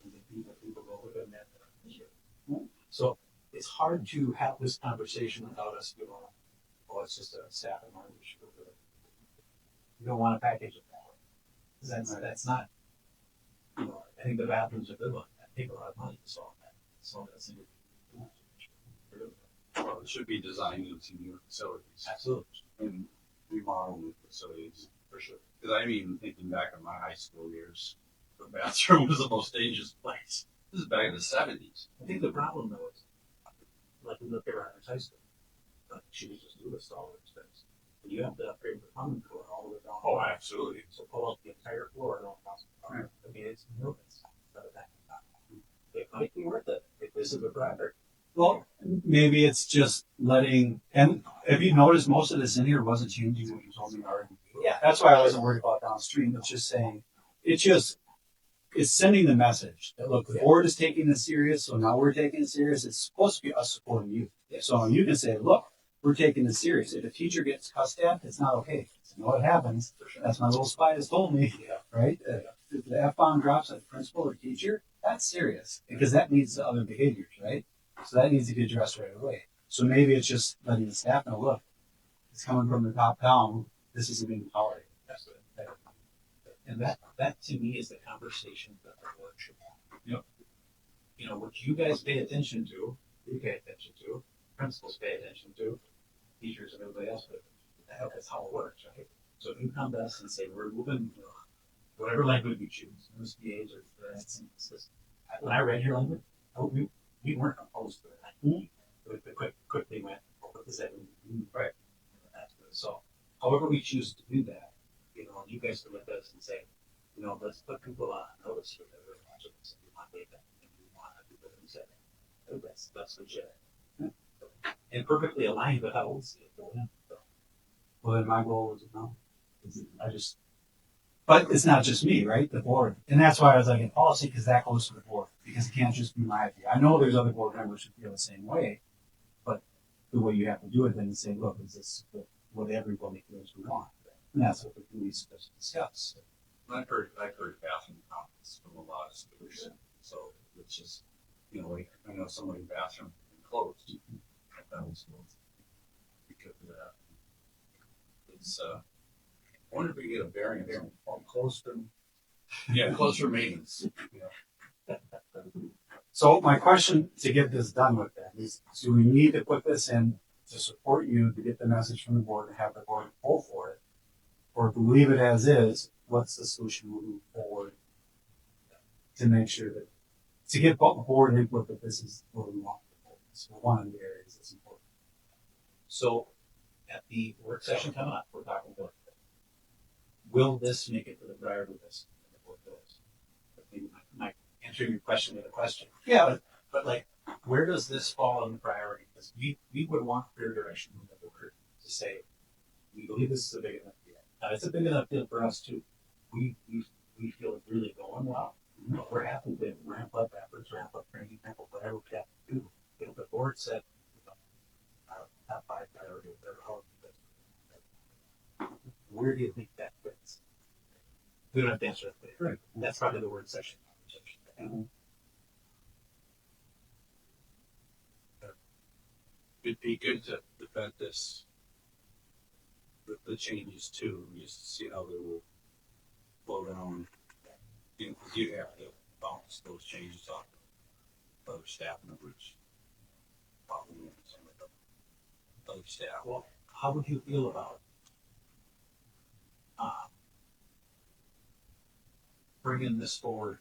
And the people go with them that so it's hard to have this conversation without us going, oh, it's just a staff and learning issue. You don't want to package it that way. That's not, I think the bathrooms are good ones. That take a lot of money to solve that. So that's a Well, it should be designed into new facilities absolutely. and remodel new facilities for sure. Because I mean, thinking back on my high school years, the bathroom was the most dangerous place. This is back in the 70s. I think the problem though is, like we look at our high school, like she was just do this all those things. You have to upgrade the plumbing floor all the way down. Oh, absolutely. So pull out the entire floor and all across the floor. I mean, it's millions. It might be worth it if this is a project. Well, maybe it's just letting, and if you notice, most of this in here wasn't changing what you told me already. Yeah. That's why I wasn't worried about downstream. It's just saying, it's sending the message that, look, the board is taking this serious, so now we're taking it serious. It's supposed to be us supporting you. So you can say, look, we're taking this serious. If a teacher gets cussed at, it's not okay. You know what happens? That's my little spy has told me, right? If the F-bomb drops at the principal or teacher, that's serious because that leads to other behaviors, right? So that needs to be addressed right away. So maybe it's just letting the staff know, look, it's coming from the top down. This isn't being tolerated. That's it. And that to me is the conversation that the board should have. What you guys pay attention to, we pay attention to, principals pay attention to, teachers and everybody else pay attention to. That's how it works, right? So if you come to us and say, we're moving, whatever language we choose, MSBA's or that's when I read your language, we weren't opposed to it. It quickly went, what does that mean? Right. So, however we choose to do that, you guys can look at us and say, let's put people on notice for their responsibilities. We want to make that, and we want to do what we said. That's legit. And perfectly aligned with how we see it going. Well, then my goal was no. But it's not just me, right? The board. And that's why I was like in policy, because that goes to the board. Because it can't just be my idea. I know there's other board members who feel the same way, but the way you have to do it then is say, look, is this what everybody feels we want? And that's what the committee supposed to discuss. I've heard bathroom comments from a lot of schools. So it's just, like I know somebody's bathroom closed. That was because of that. It's I wonder if we get a variance on close to close for maintenance. So my question to get this done with that is, do we need to put this in to support you to get the message from the board and have the board pull for it? Or if we leave it as is, what's the solution moving forward to make sure that, to get board input that this is what we want? So one of the areas that's important. So at the work session coming up, we're talking about, will this make it to the priority list? My answering your question with a question. Yeah. But like, where does this fall in the priority? Because we would want clear direction from the board to say, we believe this is a big enough deal. Now, it's a big enough deal for us too. We feel it's really going well, but we're happy to ramp up efforts, ramp up training, ramp up whatever we have to do. If the board said, top 5 priority, whatever, where do you think that fits? We don't have to answer that later. Right. That's probably the word section. It'd be good to defend this with the changes too, just to see how they will flow down. You have to bounce those changes off of other staff members. Probably some of the other staff. Well, how would you feel about bringing this forward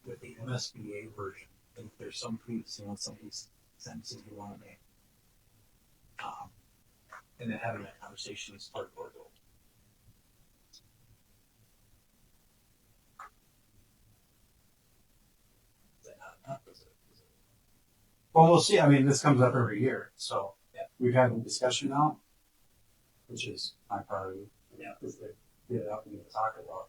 with the MSBA version. And if there's some tweaks, some of these sentences you want to make. And then having that conversation as part of our goal. Is that not enough? Is it? Well, we'll see. I mean, this comes up every year, so Yeah. we've had a discussion now, which is my priority. Yeah. Is to get it out and get to talk about.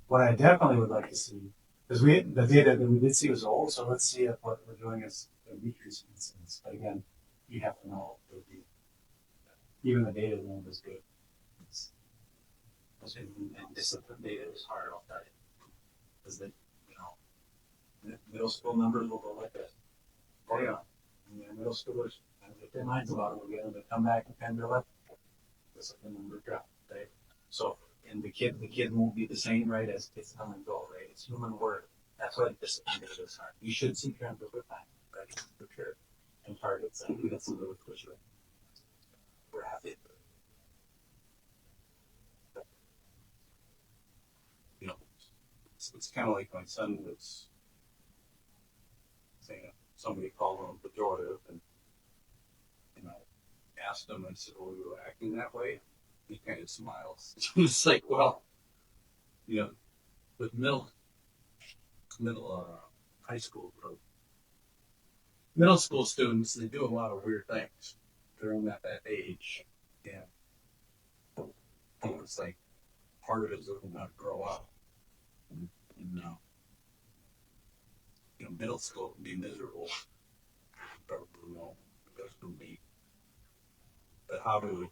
What I definitely would like to see, because the data that we did see was old, so let's see if what we're doing is a decrease in incidents. But again, you have to know it would be, even the data one is good. And discipline data is hard, I'll tell you. Because middle school numbers will go like this. Oh, yeah. And middle schoolers, get their minds about it, we'll get them to come back and pen their left. Discipline number drop, right? So, and the kid won't be the same, right, as kids come and go, right? It's human work. That's why discipline data is hard. You should see trends over time, right? For sure. And targets, I think that's a little push. We're happy. It's kind of like my son was saying somebody called him pejorative, and asked him, I said, "Well, you were acting that way." He kind of smiles. It's like, well, with middle high school, middle school students, they do a lot of weird things during that age, and it's like part of it is learning how to grow up. And middle school can be miserable. Probably know because of me. But how to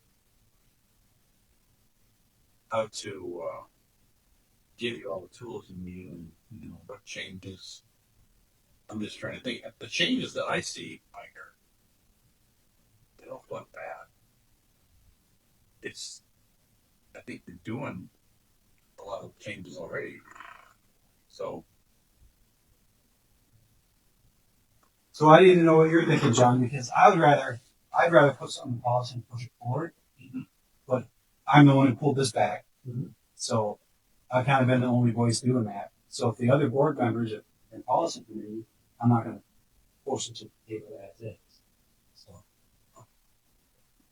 give you all the tools you need, and what changes. I'm just trying to think. The changes that I see, Mike, they don't look bad. I think they're doing a lot of changes already. So I need to know what you're thinking, John, because I'd rather put something in policy and push it forward. Mhm. But I'm the one who pulled this back. Mhm. So I've kind of been the only voice doing that. So if the other board members in policy committee, I'm not going to force them to take it as is. So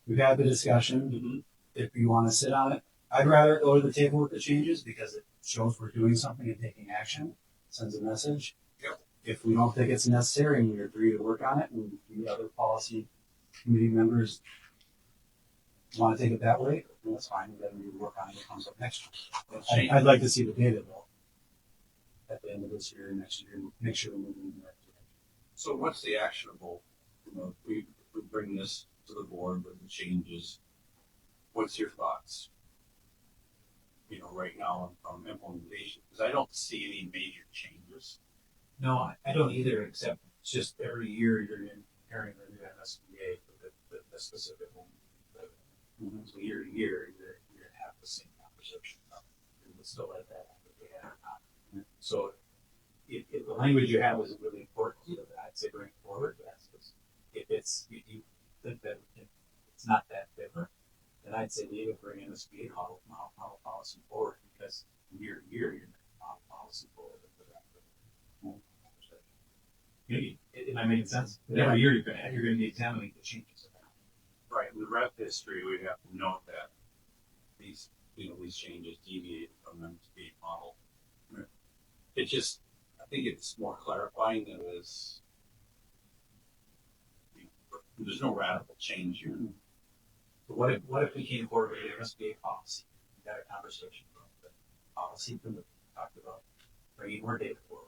we've had the discussion. Mhm. If you want to sit on it, I'd rather go to the table with the changes because it shows we're doing something and taking action, sends a message. Yep. If we don't think it's necessary and we agree to work on it, and the other policy committee members want to take it that way, then that's fine. Then we work on it. It comes up next year. I'd like to see the data though at the end of this year and next year, and make sure we're moving in the right direction. So what's the actionable? If we bring this to the board with the changes. What's your thoughts? Right now on implementation, because I don't see any major changes. No, I don't either, except it's just every year you're comparing the new MSBA with the specific one. So year to year, you're going to have the same conversation. And we'll still let that happen. So if the language you have is really important, I'd say bring it forward. If you think that it's not that different, then I'd say leave it, bring MSBA model policy forward, because year to year you're going to model policy forward. Maybe it might make sense. But every year you're going to be examining the changes. Right. In the rep history, we have to note that these changes deviate from the MSBA model. Right. It's just, I think it's more clarifying than it is. There's no radical change here. But what if we came forward with an MSBA policy? We got a conversation about the policy from the talked about bringing more data forward.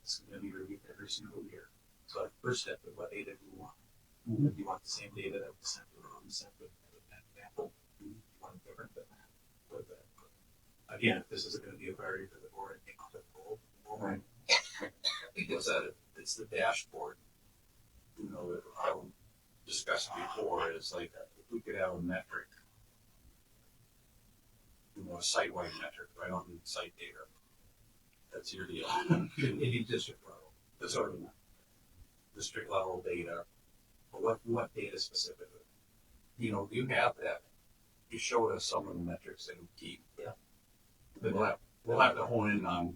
It's going to be reviewed every single year. So the first step is what data do you want? Mm-hmm. Do you want the same data that was sent with that example? Do you want it different than that? Again, if this is going to be a priority for the board, it came off the goal. Right. Because it's the dashboard. That I discussed before is like if we could have a metric, a site-wide metric. I don't need site data. That's your deal. Maybe district level. The sort of district level data. But what data specifically? You have that. You showed us some of the metrics that we keep. Yeah. We'll we'll have to hone in on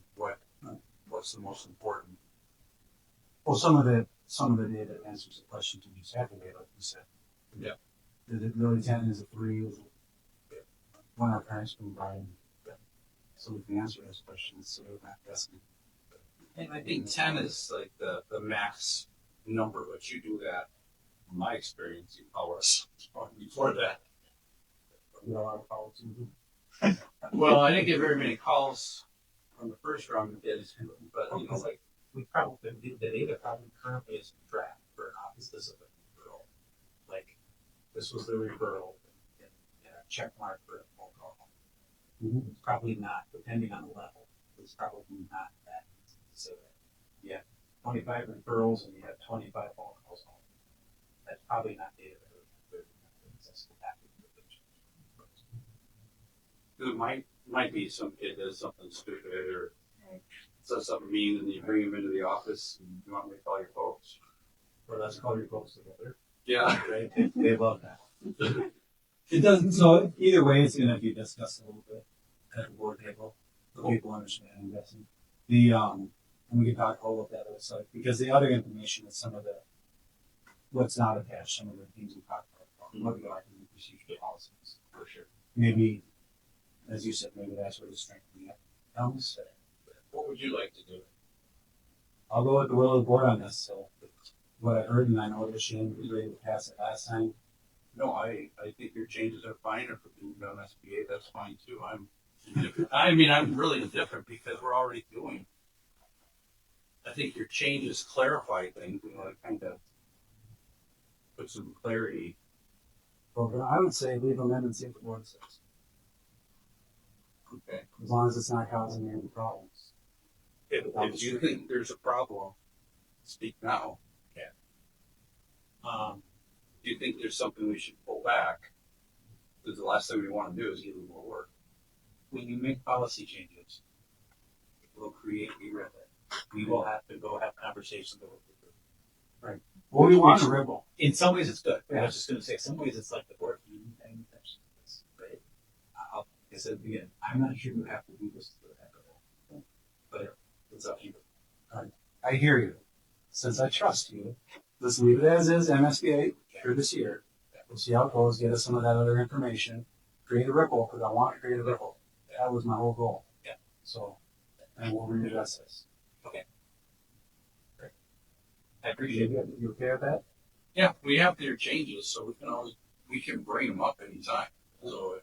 what's the most important. Well, some of the data answers the question to just have to be, like you said. Yeah. Is it really 10? Is it 3? Is it when our parents can buy? So we can answer those questions. So we're not guessing. And I think 10 is like the max number, but you do that, in my experience, you call us before that. We got a lot of calls. Well, I didn't get very many calls on the first round of bids, but you know, like, We probably, the data probably currently is draft for an office specific referral. Like, this was the referral and a check mark for a phone call. Mhm. It's probably not, depending on the level, it's probably not that easy to say that. You have 25 referrals and you have 25 phone calls home. That's probably not data that would access the package. it might be some kid does something stupid or says something mean, and you bring him into the office and you want me to call your folks. Or let's call your folks together. Yeah. Right? They love that. It doesn't. So either way, it's going to be discussed a little bit at the board table, so people understand. I'm guessing and we can talk all of that other stuff because the other information is some of the what's not attached, some of the things we talked about, what we are in the procedure policies for sure. Maybe, as you said, maybe that's where the strengthening up comes. What would you like to do? I'll go with the will of the board on this. So what I heard, and I know that Shane was ready to pass it last time. No, I think your changes are fine. If we're doing on SBA, that's fine too. I'm really indifferent because we're already doing. I think your changes clarify things. You know, it kind of put some clarity. Well, I would say leave amendments in for board says, Okay. as long as it's not causing any problems. If you think there's a problem, speak now. Do you think there's something we should pull back? Because the last thing we want to do is give them more work. When you make policy changes, it will create rewrite. We will have to go have conversations with the Well, we want a ripple. In some ways, it's good. Yeah. I was just going to say, some ways it's like the board meeting thing. Right? Like I said again, I'm not sure you have to do this to the heck of it, but it's up to you. I hear you. Since I trust you, let's leave it as is, MSBA, for this year. We'll see how it goes, get us some of that other information, create a ripple, because I want to create a ripple. That was my whole goal. Yeah. So, and we'll readdress this. I appreciate it. You okay with that? Yeah, we have their changes, so we can bring them up anytime. So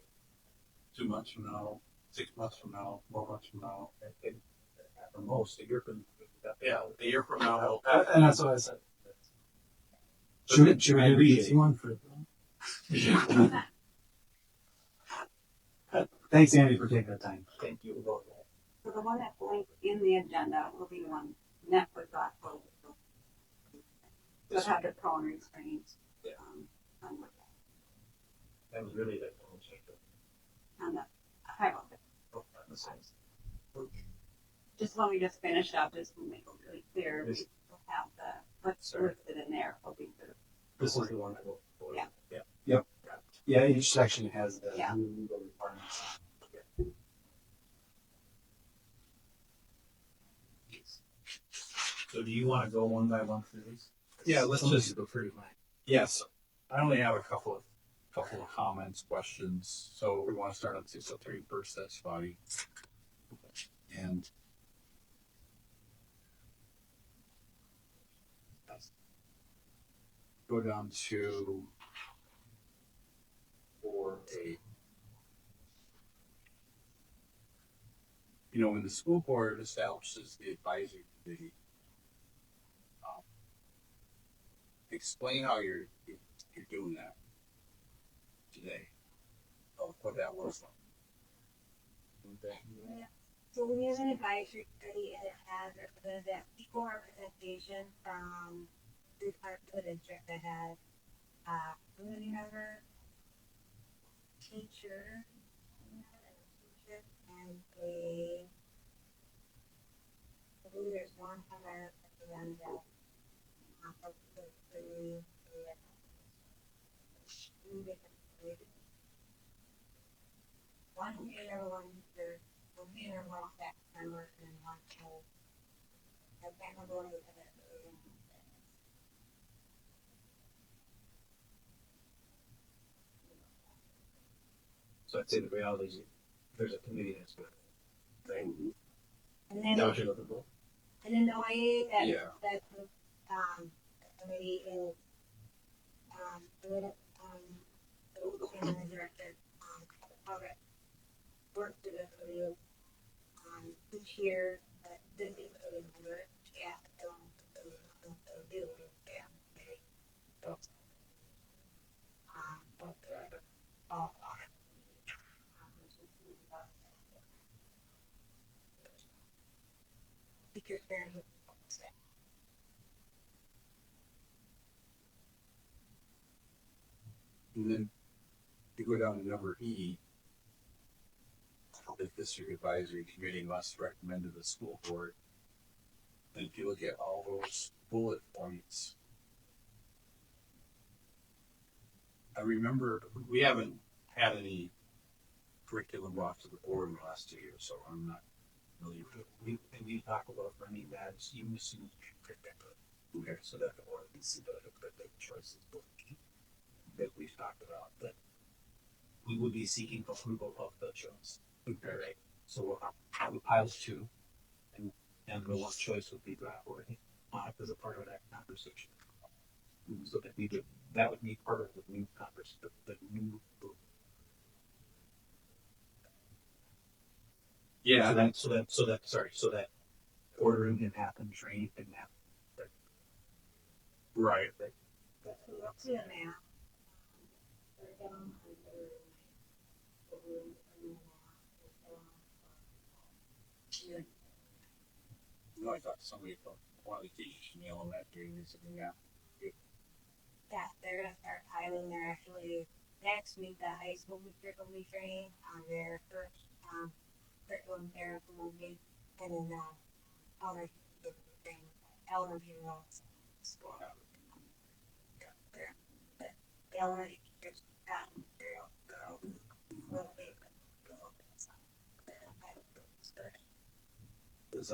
2 months from now, 6 months from now, 4 months from now, For most, a year from yeah, a year from now, it'll And happen. that's what I said. Should we do the easy one for? Thanks, Andy, for taking the time. Thank you. So the one that's linked in the agenda will be the one Netflix got for. You'll have the preliminary screens. Yeah. On what, That was really the only change. on the highlight. Oh, that makes sense. Just let me just finish up, just to make it really clear. Yes. We'll have the, what's Sorry. listed in there, will be for This is the one that will. Yeah. Yeah. Yeah, each section has the Yeah. new legal requirements. So do you want to go one by one through these? Yeah, let's just go through mine. Yes, I only have a couple of comments, questions. So we want to start on 603 first. That's spotty. And go down to 4A. You know, when the school board establishes the advisory committee, explain how you're doing that today. What that looks like. Okay. So we have an advisory committee and it has representative equal representation from three parts of the district that has community member, teacher, and I believe there's one other representative. Why don't we everyone here, we'll be commissioner one staff member and one child. I can't remember what it was. So I'd say the reality is there's a committee that's good. Right? And then, That what you're looking for? and then the way that, Yeah. that the, committee is, the director, how it works to the committee, each year, this is the member, yeah, do, yeah, maybe. So, but, all, teachers, parents, staff. And then you go down to number E, the district advisory committee must recommend to the school board. And if you look at all those bullet points, I remember we haven't had any curriculum brought to the board in the last 2 years, so I'm not really. We talk about running that even as soon as you pick that up. Okay. So that the board can see the choices that we've talked about, but we would be seeking approval of the choice. Okay. Right. So we'll have a pilot 2, and the one choice would be draft wording as a part of that conversation. So that would be part of the new conversation, the new. Yeah. So that ordering can happen, training can happen. Right. Let's do it now. No, I thought somebody from one of the teachers in the elementary was saying, yeah. Yeah, they're gonna start piloting. They're actually next week. The high school district will be training on their first curriculum they're implementing, and then other thing, elementary roles. School. The elementary teachers got little bit. Is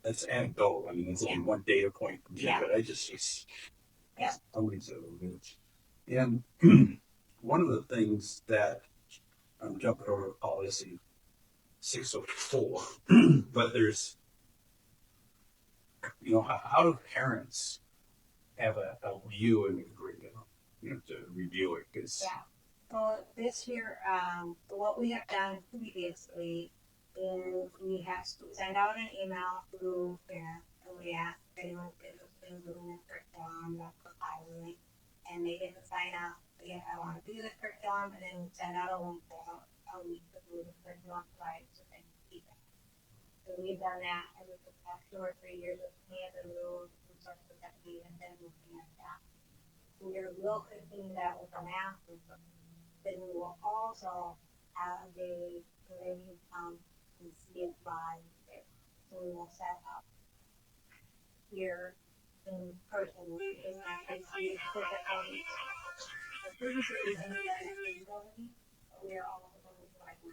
that's anecdotal. I mean, it's only one data point from me, Yeah. but I just see Yeah. somebody's and one of the things that I'm jumping over to policy 604, but there's, how do parents have a view in the curriculum, to review it? Because Yeah. So this year, what we have done previously is we have to send out an email through parents, and we ask if anyone is interested in the curriculum, that's the filing, and they get to sign up. Again, I want to do the curriculum, and then send out a link to a week to do the curriculum slides and feedback. So we've done that over the past 2 or 3 years with hands and rules, and sort of that we and then looking at that. We will continue that with the math system. Then we will also have a committee and see it by there. So we will set up here in person. We are all going to try to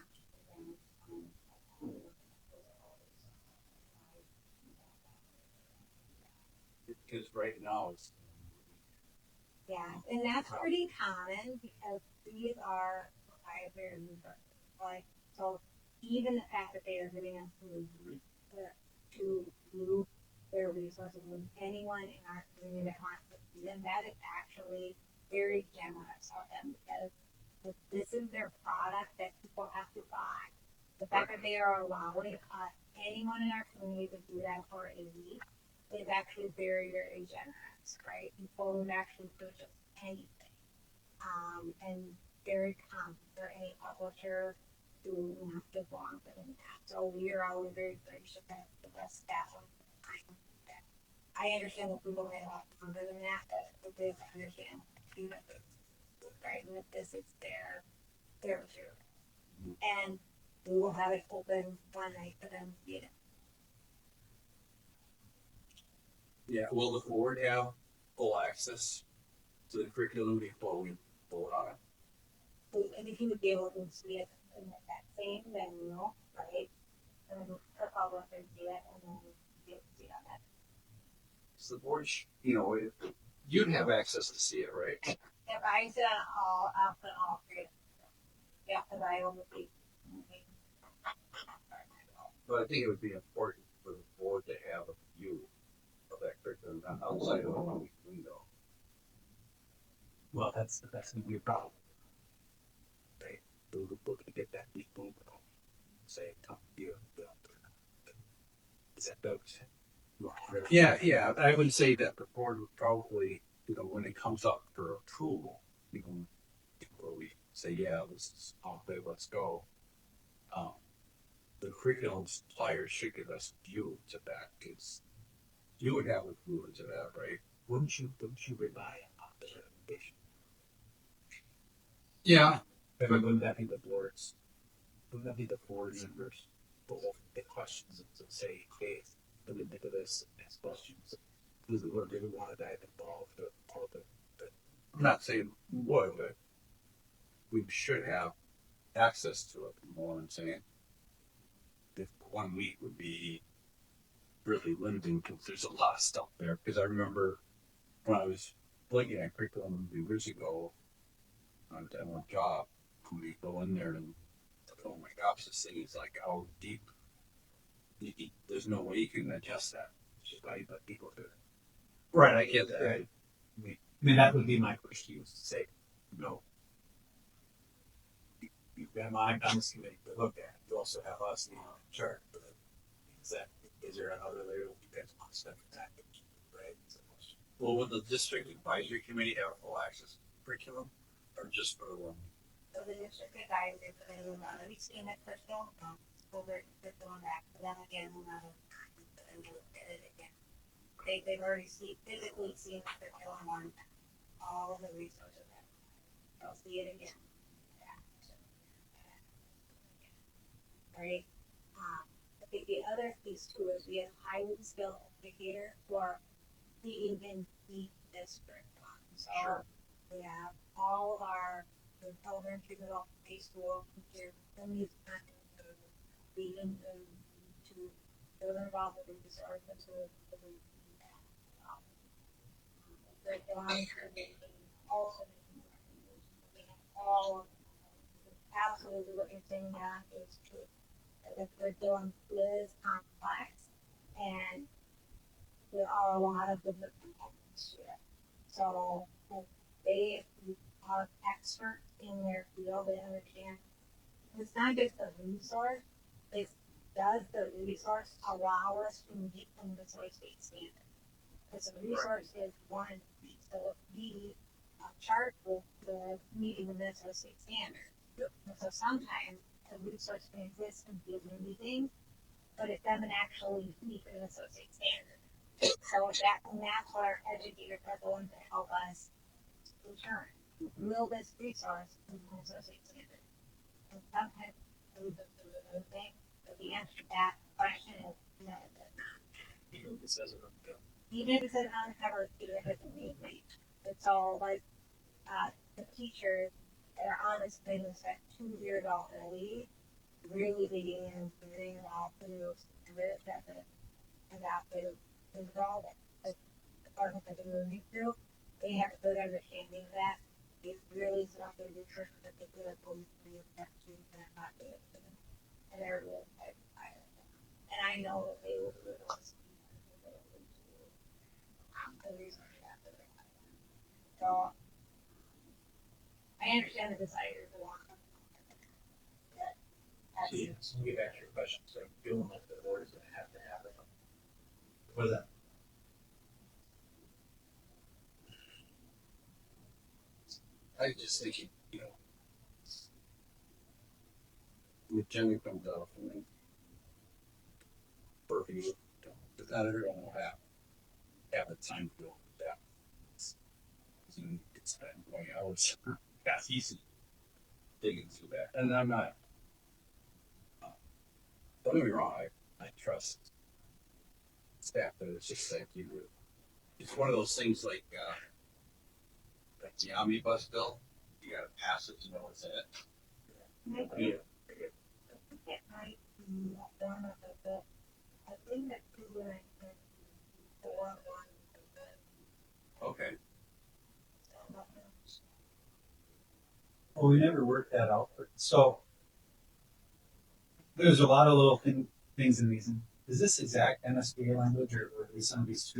because right now it's yeah, and that's pretty common because these are proprietary resources. Like, so even the fact that they are giving us to move their resources with anyone in our community that wants to see them, that is actually very generous of them because this is their product that people have to buy. The fact that they are allowing anyone in our community to do that for a week is actually very, very generous, right? People would actually purchase anything. And very common for any publisher to not give long than that. So we are always very gracious that the best staff of the time. I understand that people may have longer than that, but they understand right? And that this is their material. And we will have it open one night for them to get it. Yeah, will the board have full access to the curriculum before we vote on it? So, and if you would be able to see it in that same venue, right? and then I'll go up and see it, and then be able to see it on that. So the board, if you'd have access to see it, right? If I sit on all, I'll put all three. Yeah, because I oversee. But I think it would be important for the board to have a view of that curriculum outside of a one-week window. Well, that's gonna be a problem. Right? We're gonna get that people say, talk to you. Is that those? Yeah. I would say that the board would probably, when it comes up for approval, where we say, yeah, this is all good, let's go. The curriculum supplier should give us view to that, because you would have a view into that, right? Wouldn't you rely on the recommendation? Yeah. But wouldn't that be the board's? Wouldn't that be the board's members? The questions and say, hey, let me think of this, ask questions. Does it really want to dive involved or all the I'm not saying we would, but we should have access to it. You know what I'm saying? If 1 week would be really limiting, because there's a lot of stuff there. Because I remember when I was looking at curriculum years ago on one job, we go in there and oh my gosh, this thing is like how deep. There's no way you can adjust that. It's just by people do it. Right, I get that. Right. I mean, that would be my push to you, is to say, no. You've got on this committee to look at. You also have us in charge. But is there another layer that depends on stuff that right? Well, would the district advisory committee have full access to curriculum, or just for the one? So the district advisor, we've seen it crystal, over crystal on that, but then again, we'll not and look at it again. They've already physically seen the curriculum on all of the resources. They'll see it again. Right? I think the other piece too is we have highly skilled educators who are even the district. So Sure. we have all of our elementary, middle, high school teachers, and these being to they're involved with the resources also all absolutely what you're saying now is true. The curriculum is complex and there are a lot of different components to it. So if they are experts in their field, they understand it's not just a resource, it's does the resource allow us to meet the Minnesota state standard? Because a resource is one, so be charged with the meeting the Minnesota state standard. And so sometimes a resource can exist and be anything, but it doesn't actually meet the Minnesota state standard. So that's what our educators are the ones that help us determine. Will this resource meet the Minnesota state standard? And sometimes the thing, but the answer to that question is no. Even if it says it on the bill. Even if it says on the cover, it doesn't mean it. It's all like the teachers that are on this business at 2 years old early, really digging in, figuring it all through, and really assessing and that to resolve it. The department that they're moving through, they have a good understanding of that. It's really something nutrition that they do at police and not do it. And they're really excited by it. And I know that they will do it. The research after that. So I understand the desire to want. See, to get back to your question, so I'm feeling like the board is going to have it. What is that? I was just thinking, with Jenny comes out and then Burpee, but not everyone will have the time to do that. You could spend 20 hours. That's easy digging through that. And I'm not, don't get me wrong, I trust staff, but it's just like it's one of those things like the omnibus bill. You gotta pass it to know what's in it. My one of the bill, I think that people are in for one of the bill. Okay. Well, we never worked that out. So there's a lot of little things in these. Is this exact MSBA language, or is some of these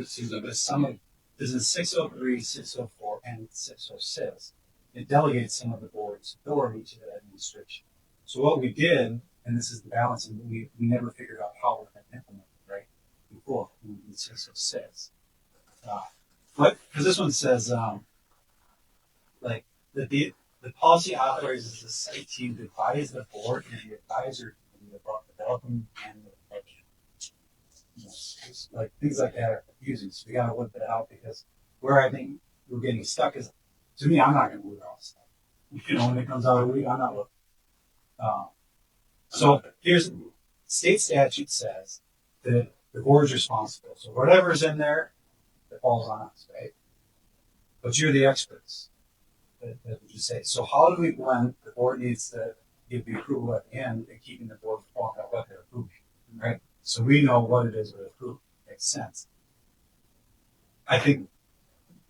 some of this is 603, 604, and 606? It delegates some of the board's authority to the administration. So what we did, and this is the balance, and we never figured out how we're going to implement it, right? Before in 606. But because this one says like that the policy authorizes the site team to advise the board and the advisor committee about developing and the budget. You know, like things like that are confusing, so we gotta whip it out because where I think we're getting stuck is, to me, I'm not gonna move all this stuff. You know, when it comes out of the week, I'm not looking. So here's state statute says that the board is responsible. So whatever's in there, it falls on us, right? But you're the experts. That would you say. So how do we blend? The board needs to give the approval at the end and keeping the board informed about what they're approving, right? So we know what it is we're approving. Makes sense. I think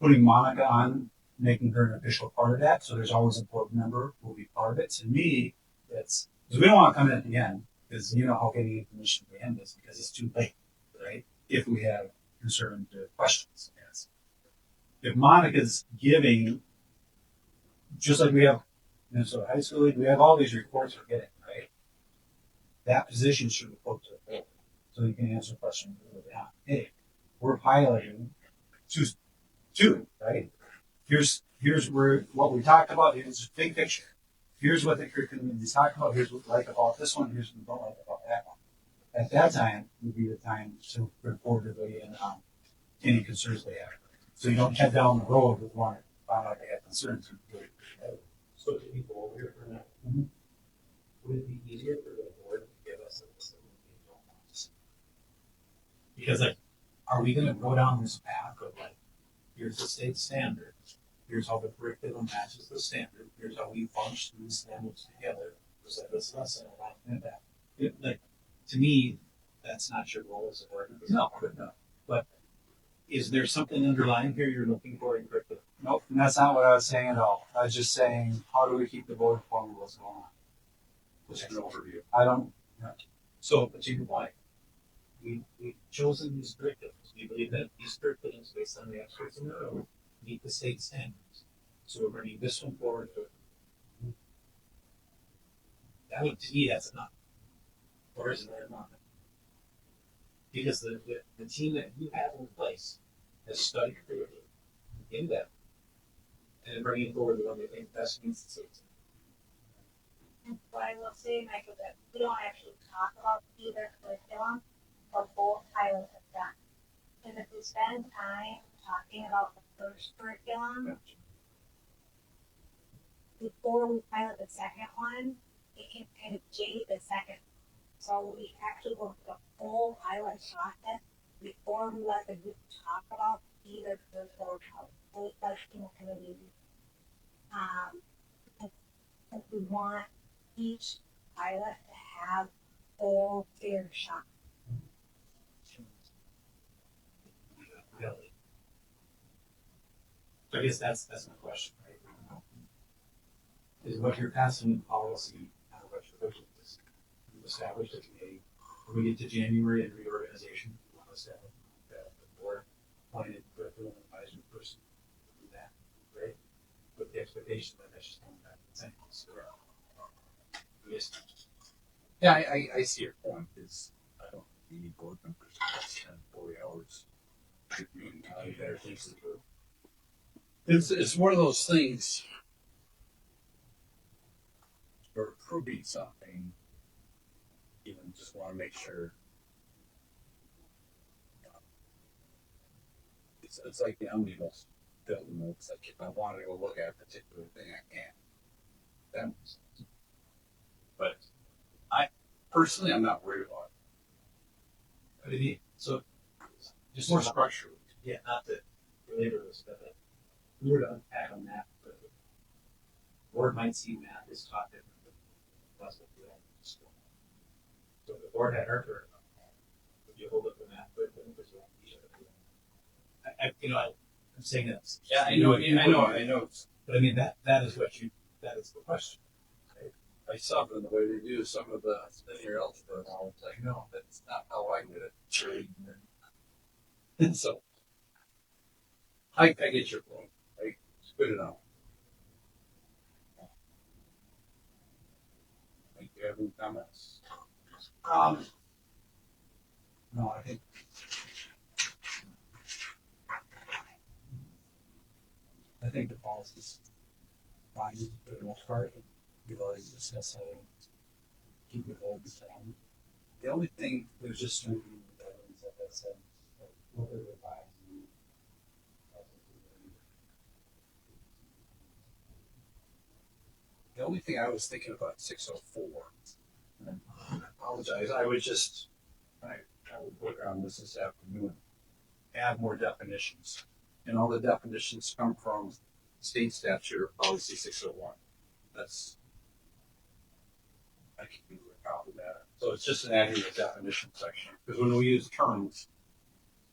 putting Monica on, making her an official part of that, so there's always a board member who will be part of it. To me, it's because we don't want to come in at the end, because you know how getting information at the end is, because it's too late, right? If we have concerns or questions, yes. If Monica's giving, just like we have Minnesota High School League, we have all these reports we're getting, right? That position should report to the board, so you can answer questions early on. Hey, we're piloting two, right? Here's where what we talked about. Here's the big picture. Here's what the curriculum is talking about. Here's what we like about this one. Here's what we don't like about that one. At that time would be the time to report everybody and any concerns they have. So you don't head down the road with one find out they have concerns. So to be over here for now, Mhm. would it be easier for the board to give us a list of what we don't want to see? Because like, are we gonna go down this path of like, here's the state standard, here's how the curriculum matches the standard, here's how we bunch these standards together, so that this lesson and that. Like, to me, that's not your role as a board. No. But is there something underlying here you're looking for in curriculum? Nope, and that's not what I was saying at all. I was just saying, how do we keep the board informed of what's going on? Which is an overview. I don't. So, but you know why? We've chosen these curriculums. We believe that these curriculums, based on the experts in the room, meet the state standards. So we're bringing this one forward. That would, to me, that's enough. Or is that not? Because the team that you have in place has studied curriculum in depth and bringing forward the one they think best meets the state. And what I will say, Michael, that we don't actually talk about either curriculum or both pilots have done. And if we spend time talking about the first curriculum before we pilot the second one, it can kind of jade the second. So we actually go through the full pilot process before we let the group talk about either curriculum or both in the committee. If we want each pilot to have full fair shot. Really. So I guess that's my question, right? Is what you're passing in policy, not what you're looking to establish a committee. When we get to January and reorganization, we want to establish that the board appointed curriculum advisory person to do that, right? With the expectation that that's just coming back to the same. So, yes. Yeah, I see your point. Is I don't need board members to spend 40 hours. Better things to do. It's one of those things. We're approving something. You just want to make sure. It's like the omnibus bill. You know, it's like if I want to go look at a particular thing, I can't. That makes sense. But personally, I'm not worried about it. But it, so just More structured. Yeah, not to belabor this, but we were to unpack on that, the board might see math is taught differently. That's what we all school. So if the board had heard her, would you hold up the map? I'm saying that. Yeah, I know. But I mean, that is that is the question. I suffer the way they do some of the linear algebra now. It's like, no, that's not how I did it. And so, I get your point. It's good enough. Thank you. Any comments? No, I think the policy's fine for the most part. We've already discussed how to keep it all the time. The only thing that was just strengthening the evidence that said, what they're advising. The only thing I was thinking about 604, and I apologize, I would work on this afternoon, add more definitions. And all the definitions come from state statute or policy 601. I can do a copy of that. So it's just an adding a definition section. Because when we use terms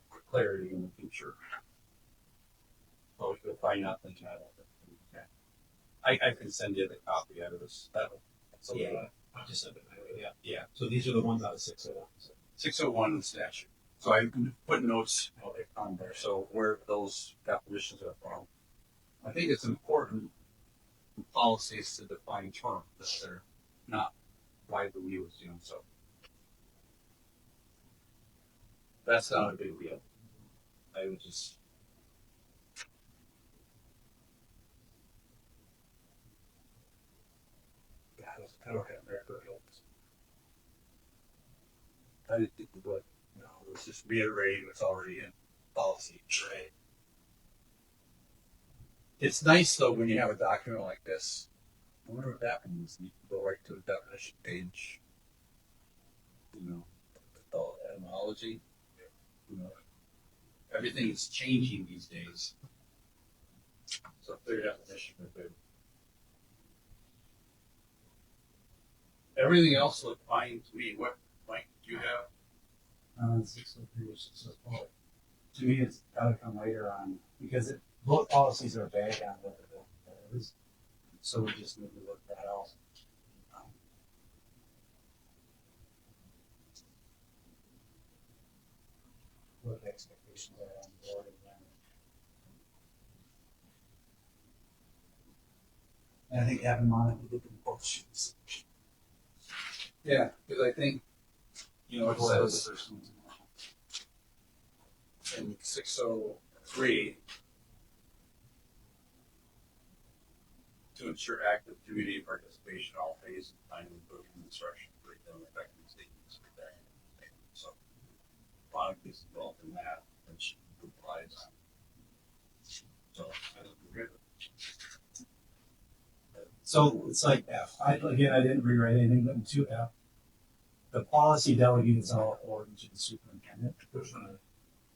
for clarity in the future, you'll find nothing I don't think. Okay. I can send you the copy out of this. I just said it. Yeah. So these are the ones out of 601. 601 in the statute. So I put notes on there. So where those definitions are from. I think it's important in policies to define terms that they're not widely used, so that's not a big deal. I would just I don't have record helps. I didn't think we would. No, it was just reiterating what's already in policy. Right. It's nice though when you have a document like this. I wonder what that means. You can go right to the definition page. The etymology. Everything is changing these days. So clear definition of it. Everything else looked fine to me. What Mike do you have? 603 or 604. To me, it's got to come later on because both policies are bad on what it is. So we just need to look that out. What the expectations are on the board and I think having monitored the both sheets. Yeah, because I think it says in 603 to ensure active community participation in all phases of time including instruction, curriculum, effective statements, so Monica is involved in that and she provides on. So I think we're good. So it's like F. I didn't rewrite anything but in 2F. The policy delegates all authority to the superintendent.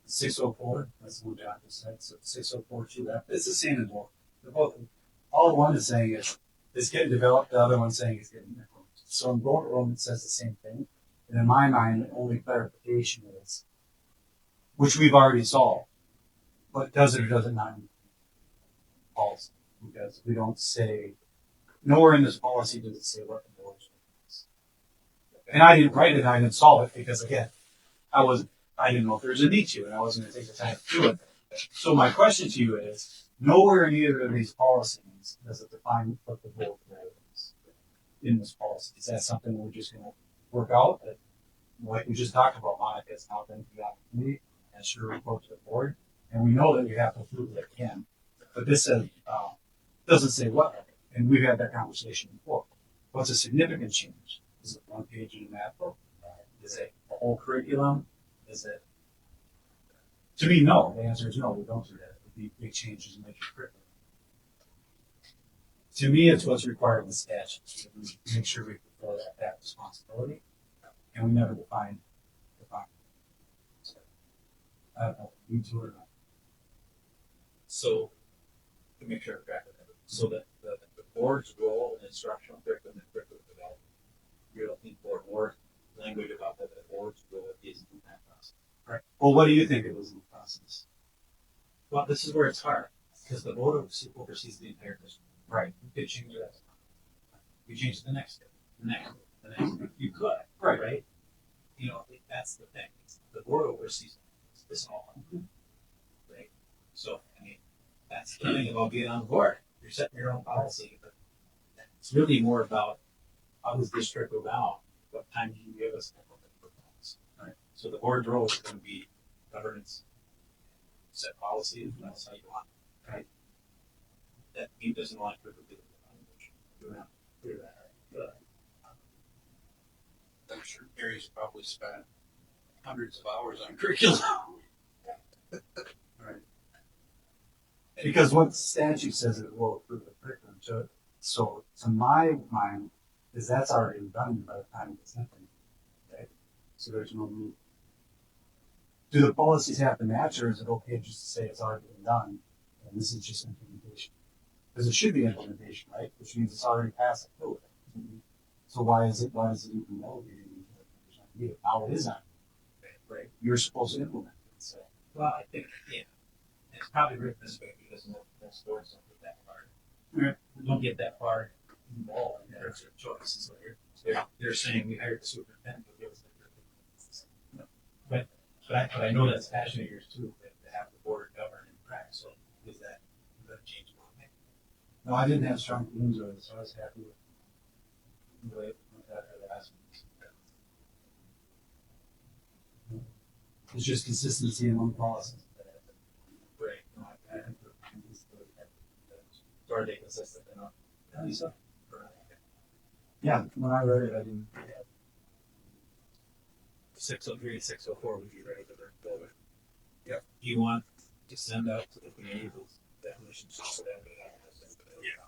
604, that's what John just said. So 604, 2F. It's the same as both. They're both. All one is saying is it's getting developed. The other one's saying it's getting implemented. So in both of them, it says the same thing. And in my mind, the only clarification is, which we've already solved, but does it or does it not policy? Because we don't say, nowhere in this policy does it say what the board's is. And I didn't write it, I didn't solve it because again, I didn't know if there's a need to, and I wasn't going to take the time to do it. So my question to you is, nowhere in either of these policies does it define what the board is in this policy. Is that something we're just going to work out? That, like we just talked about, Monica has now been to the opportunity and should report to the board, and we know that we have to prove that it can. But this says doesn't say what, and we've had that conversation before. What's a significant change? Is it one page in the math book? Is it a whole curriculum? Is it? To me, no. The answer is no. We don't do that. It would be big changes in the curriculum. To me, it's what's required in the statutes. We make sure we fulfill that responsibility, and we never define. So, I don't know. We do it or not. So to make sure I've got it, so that the board's role in instructional curriculum and curriculum development, you don't think board work language about the boards is in that process. Right. Well, what do you think it was in the process? Well, this is where it's hard, because the board oversees the entire district. Right. You could change that. You change it the next day, the next day, the next day. You could, Right. right? You know, that's the thing. The board oversees this all. Right? So, I mean, that's the thing about being on the board. You're setting your own policy, but it's really more about how does this trickle down? What time do you give us? Right. So the board's role is going to be governance, set policy, and that's how you want it, right? That he doesn't want to do that. Clear that. I'm sure Gary's probably spent hundreds of hours on curriculum. Right. Because what the statute says it will approve the curriculum. So to my mind, is that's already done by the time it's implemented. Right? So there's no need. Do the policies have to match, or is it okay just to say it's already been done and this is just implementation? Because it should be implementation, right? Which means it's already passed the code. So why is it even relegated? Now it is on, right? You're supposed to implement it. So. Well, I think, yeah, it's probably written this way because most boards don't get that far. Yeah. We don't get that far involved in their choice. So they're saying we hired the superintendent to give us the but I know that's passion of yours too, to have the board govern and practice. So is that change? No, I didn't have strong feelings with it, so I was happy with the way that last one. It's just consistency among policies. Right. No, I think so are they consistent enough? I think so. Yeah, when I read it, I didn't. 603 to 604 would be ready to go with. Yep. Do you want to send out to the community those definitions just so that we have this? Yeah.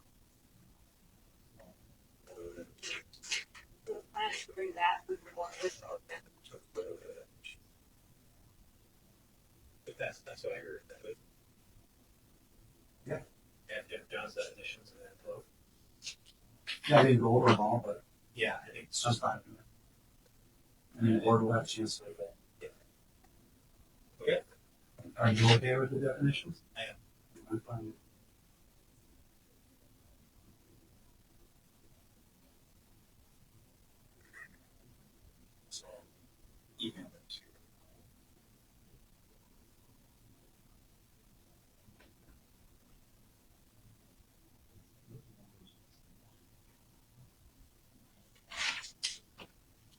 The plan to bring that, we would want this out then. But that's what I heard. That would. Yeah. And John's definitions and then flow. Yeah, I didn't go over them all, but Yeah, I think it's just fine. And then the board will have a chance to look at it. Okay. Are you okay with the definitions? I am. I'm fine. So, even the two.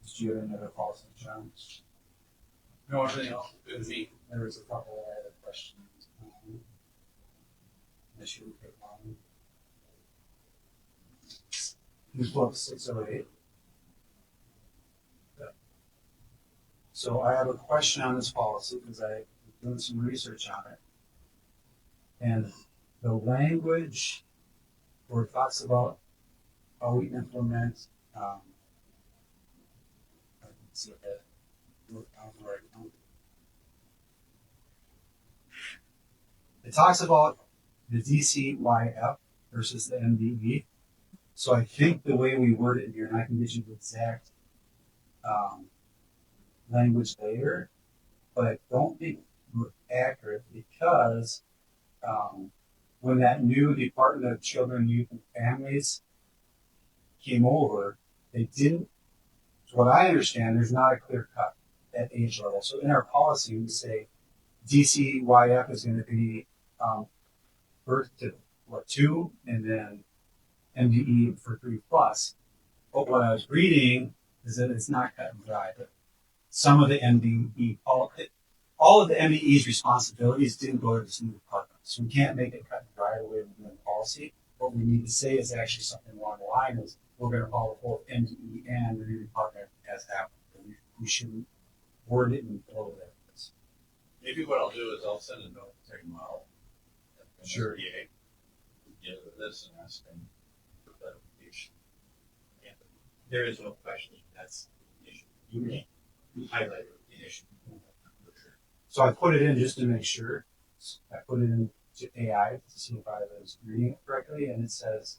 Did you have any other policy, John? No, everything else is good to me. There was a couple of other questions. Issue with you pull up 608. So I have a question on this policy because I was doing some research on it. And the language where it talks about how we implement, let's see if that wrote down the right one. It talks about the DCYF versus the MDE. So I think the way we word it here, and I can get you the exact language later, but I don't think we're accurate because when that new Department of Children, Youth, and Families came over, they didn't, to what I understand, there's not a clear cut at age level. So in our policy, we say DCYF is going to be birth to 2, and then MDE for 3 plus. But what I was reading is that it's not cut and dry. But some of the MDE, all of the MDE's responsibilities didn't go to this new department. So we can't make it cut and dry the way we're doing policy. What we need to say is actually something along the line is we're going to follow both MDE and the new department as happened. We shouldn't word it and throw it at this. Maybe what I'll do is I'll send a note to tomorrow. Sure. Yeah. Get this and ask them for clarification. Yeah. There is no question. That's the issue. You highlighted the issue. For sure. So I put it in just to make sure. I put it into AI to see if I was reading it correctly, and it says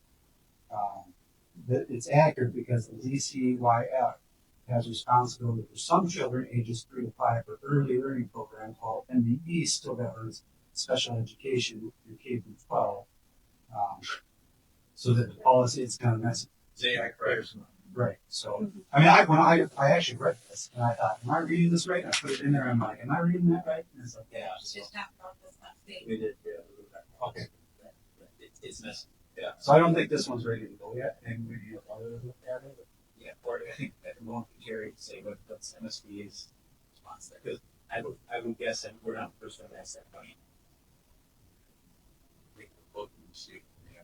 that it's accurate because the DCYF has responsibility for some children ages 3 to 5 for early learning program called MBE still governs special education in K through 12. So that the policy is kind of messy. Right. So, I mean, I actually read this and I thought, am I reading this right? And I put it in there. I'm like, am I reading that right? And it's like, yeah. Just talk about this last week. We did, yeah. Okay. It's messy. So I don't think this one's ready to go yet. And we need others look at it. Yeah, or I think that we're going to Jerry to say what's MSBA's response there. Because I would guess that we're not the first one to ask that question. We can vote and see. Yeah.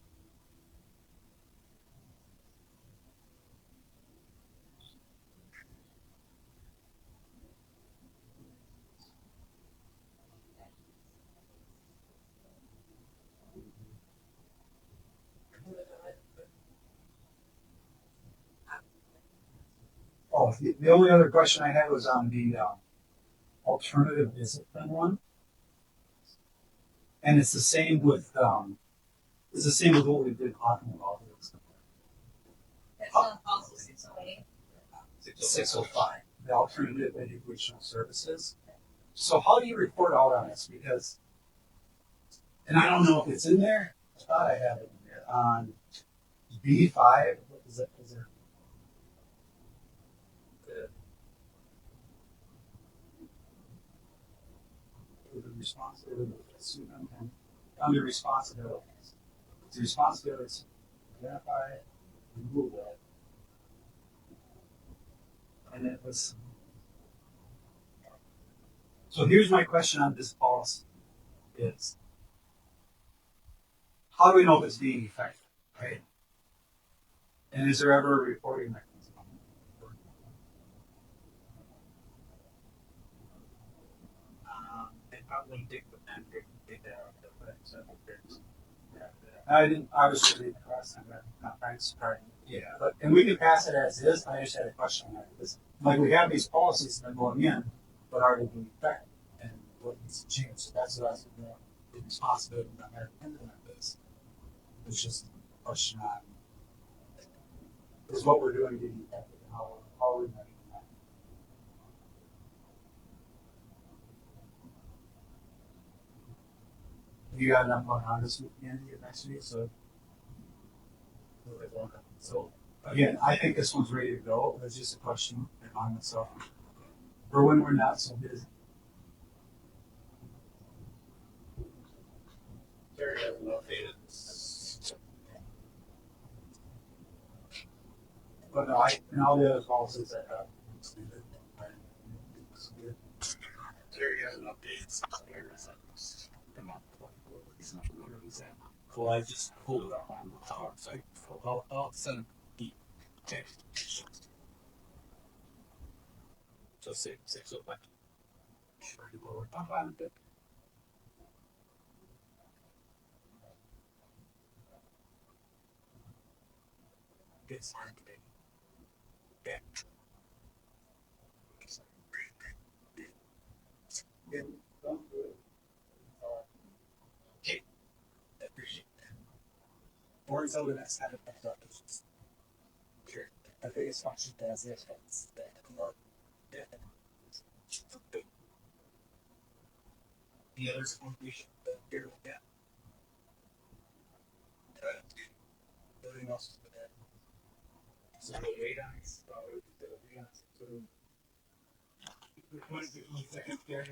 Oh, the only other question I had was on the alternative discipline one. And it's the same with what we've been talking about. That's also 608. 605, the alternative educational services. So how do you report out on this? Because, and I don't know if it's in there. I thought I had it in there on B5. What is it? Is there? The responsibility under responsibilities. It's the responsibilities to identify, remove it, and it was. So here's my question on this policy: is how do we know if it's being effective, right? And is there ever a reporting mechanism? They probably dig the pen, dig that out. So I didn't. I was reading across. I'm not trying to surprise you. yeah, But and we can pass it as is. I just had a question on that. Because, like we have these policies that are going in, but are they being effective? And what needs to change? So that's what I was thinking. The responsibility of American implement this. It's just a question on is what we're doing being effective and how are we measuring that? You got enough going on this weekend next week, so again, I think this one's ready to go. It's just a question on myself for when we're not so busy. Jerry hasn't updated. But no, and all the other policies that have. Jerry hasn't updated. Well, I just pulled it up on the tower site. I'll send him the text. So 605. It's hard to be. Okay, I appreciate that. Or is over that side of the Sure. I think it's function does this. Yeah. The others we should here with that. Everything else is good. So wait on it. One second, Jerry.